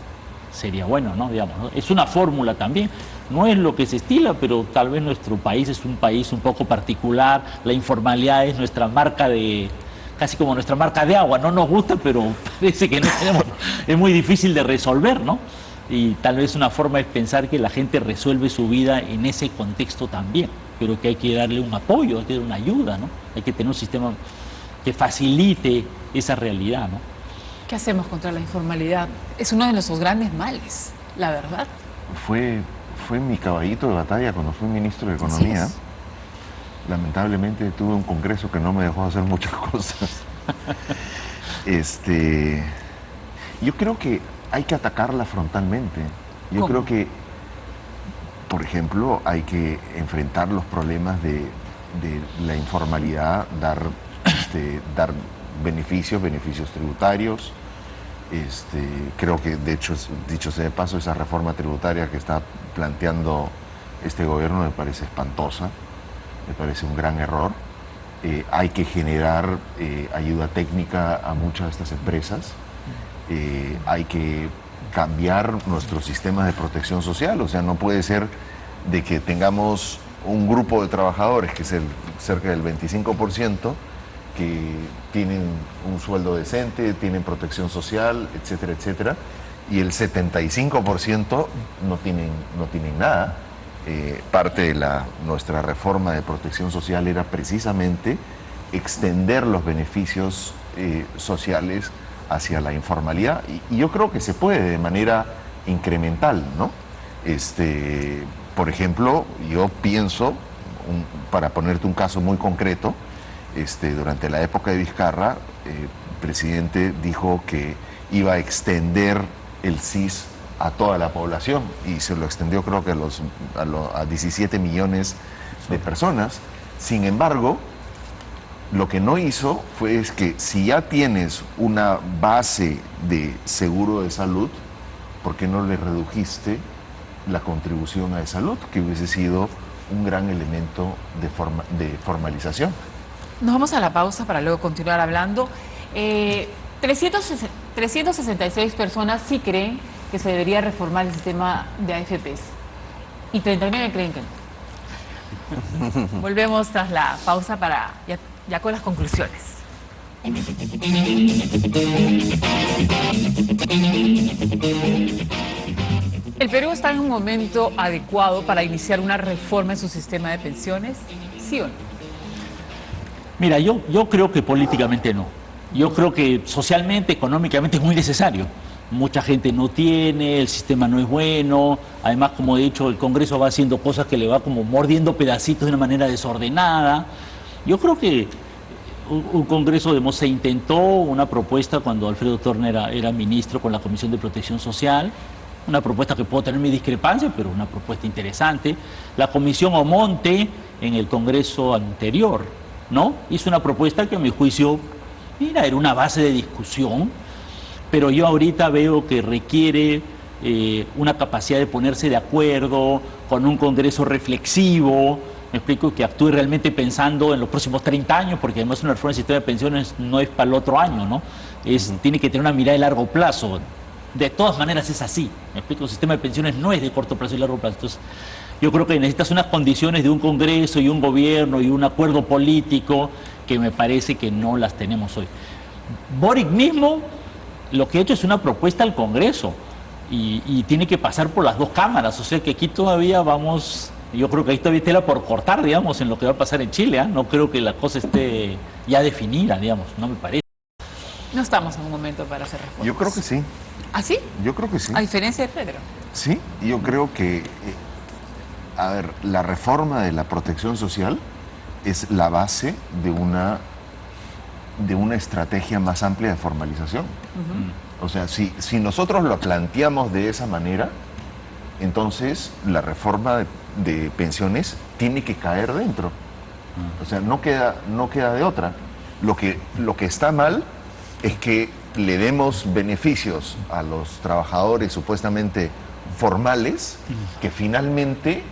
sería bueno, ¿no? Digamos, ¿no? Es una fórmula también, no es lo que se estila, pero tal vez nuestro país es un país un poco particular, la informalidad es nuestra marca de, casi como nuestra marca de agua, no nos gusta, pero parece que no tenemos, es muy difícil de resolver, ¿no? Y tal vez una forma es pensar que la gente resuelve su vida en ese contexto también, pero que hay que darle un apoyo, hay que darle una ayuda, ¿no? Hay que tener un sistema que facilite esa realidad, ¿no? ¿Qué hacemos contra la informalidad? Es uno de nuestros grandes males, la verdad. Fue mi caballito de batalla cuando fui ministro de Economía. Así es. Lamentablemente tuve un congreso que no me dejó hacer muchas cosas. Yo creo que hay que atacarla frontalmente. Yo ¿Cómo? creo que, por ejemplo, hay que enfrentar los problemas de la informalidad, dar beneficios tributarios. Creo que, de hecho, dicho sea de paso, esa reforma tributaria que está planteando este gobierno me parece espantosa, me parece un gran error. Hay que generar ayuda técnica a muchas de estas empresas. Hay que cambiar nuestros sistemas de protección social. O sea, no puede ser de que tengamos un grupo de trabajadores, que es cerca del 25%, que tienen un sueldo decente, tienen protección social, etcétera, etcétera, y el 75% no tienen nada. Parte de nuestra reforma de protección social era precisamente extender los beneficios sociales hacia la informalidad, y yo creo que se puede de manera incremental, ¿no? Por ejemplo, yo pienso, para ponerte un caso muy concreto, durante la época de Vizcarra, el presidente dijo que iba a extender el SIS a toda la población, y se lo extendió, creo que a 17 millones de personas. Sin embargo, lo que no hizo fue que si ya tienes una base de seguro de salud, ¿por qué no le redujiste la contribución a salud, que hubiese sido un gran elemento de formalización? Nos vamos a la pausa para luego continuar hablando. 366 personas sí creen que se debería reformar el sistema de AFPs y 39 creen que no. Volvemos tras la pausa para ya con las conclusiones. ¿El Perú está en un momento adecuado para iniciar una reforma en su sistema de pensiones? ¿Sí o no? Mira, yo creo que políticamente no. Yo creo que socialmente, económicamente es muy necesario. Mucha gente no tiene, el sistema no es bueno. Además, como he dicho, el Congreso va haciendo cosas que le va como mordiendo pedacitos de una manera desordenada. Yo creo que un congreso, digamos, se intentó una propuesta cuando Alfredo Turner era ministro con la Comisión de Protección Social, una propuesta que puedo tener mi discrepancia, pero una propuesta interesante. La Comisión Omonte en el congreso anterior, ¿no? Hizo una propuesta que a mi juicio, mira, era una base de discusión, pero yo ahorita veo que requiere una capacidad de ponerse de acuerdo con un congreso reflexivo, me explico, que actúe realmente pensando en los próximos 30 años, porque además una reforma del sistema de pensiones no es para el otro año, ¿no? Tiene que tener una mirada de largo plazo. De todas maneras es así, me explico, el sistema de pensiones no es de corto plazo y largo plazo. Entonces, yo creo que necesitas unas condiciones de un congreso y un gobierno y un acuerdo político que me parece que no las tenemos hoy. Boric mismo lo que ha hecho es una propuesta al Congreso y tiene que pasar por las dos cámaras, o sea que aquí todavía vamos... Yo creo que ahí todavía hay tela por cortar, digamos, en lo que va a pasar en Chile, ¿eh? No creo que la cosa esté ya definida, digamos, no me parece. No estamos en un momento para hacer reformas. Yo creo que sí. ¿Ah, sí? Yo creo que sí. A diferencia de Pedro. Sí, yo creo que, a ver, la reforma de la protección social es la base de una estrategia más amplia de formalización. O sea, si nosotros lo planteamos de esa manera, entonces la reforma de pensiones tiene que caer dentro. O sea, no queda de otra. Lo que está mal es que le demos beneficios a los trabajadores supuestamente formales, que finalmente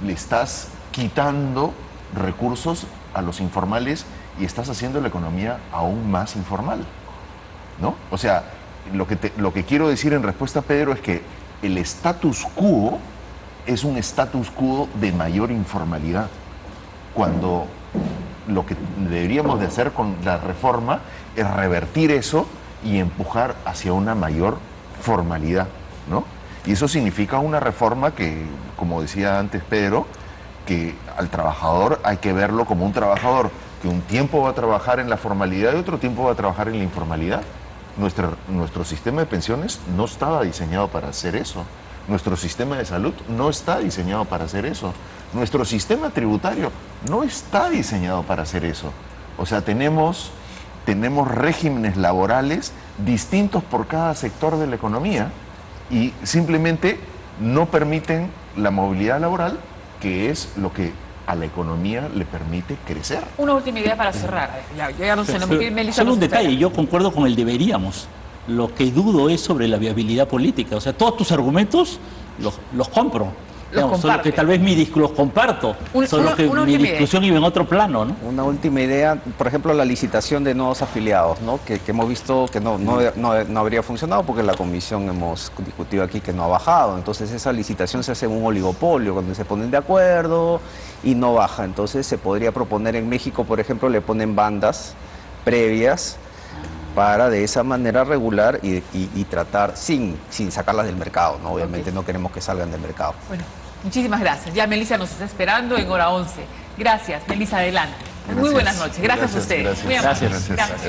le estás quitando recursos a los informales y estás haciendo la economía aún más informal, ¿no? O sea, lo que quiero decir en respuesta a Pedro es que el status quo es un status quo de mayor informalidad, cuando lo que deberíamos de hacer con la reforma es revertir eso y empujar hacia una mayor formalidad, ¿no? Y eso significa una reforma que, como decía antes Pedro, que al trabajador hay que verlo como un trabajador que un tiempo va a trabajar en la formalidad y otro tiempo va a trabajar en la informalidad. Nuestro sistema de pensiones no estaba diseñado para hacer eso. Nuestro sistema de salud no está diseñado para hacer eso. Nuestro sistema tributario no está diseñado para hacer eso. O sea, tenemos regímenes laborales distintos por cada sector de la economía y simplemente no permiten la movilidad laboral, que es lo que a la economía le permite crecer. Una última idea para cerrar. Ya no sé, no me quiero, Melissa, solo no un se detalle, espera. yo concuerdo con el deberíamos. Lo que dudo es sobre la viabilidad política. O sea, todos tus argumentos los compro. Digamos, solo que tal vez los comparto, solo que mi discusión iba en otro plano, ¿no? Una última idea, por ejemplo, la licitación de nuevos afiliados, ¿no? Que hemos visto que no habría funcionado porque la comisión hemos discutido aquí que no ha bajado. Entonces esa licitación se hace en un oligopolio, cuando se ponen de acuerdo y no baja. Entonces se podría proponer en México, por ejemplo, le ponen bandas previas para de esa manera regular y tratar sin sacarlas del mercado, ¿no? Obviamente no queremos que salgan del mercado. Bueno, muchísimas gracias. Ya Melissa nos está esperando en hora 11. Gracias, Melissa, adelante. Gracias. Muy buenas noches. Gracias a ustedes. Muy amables. Gracias.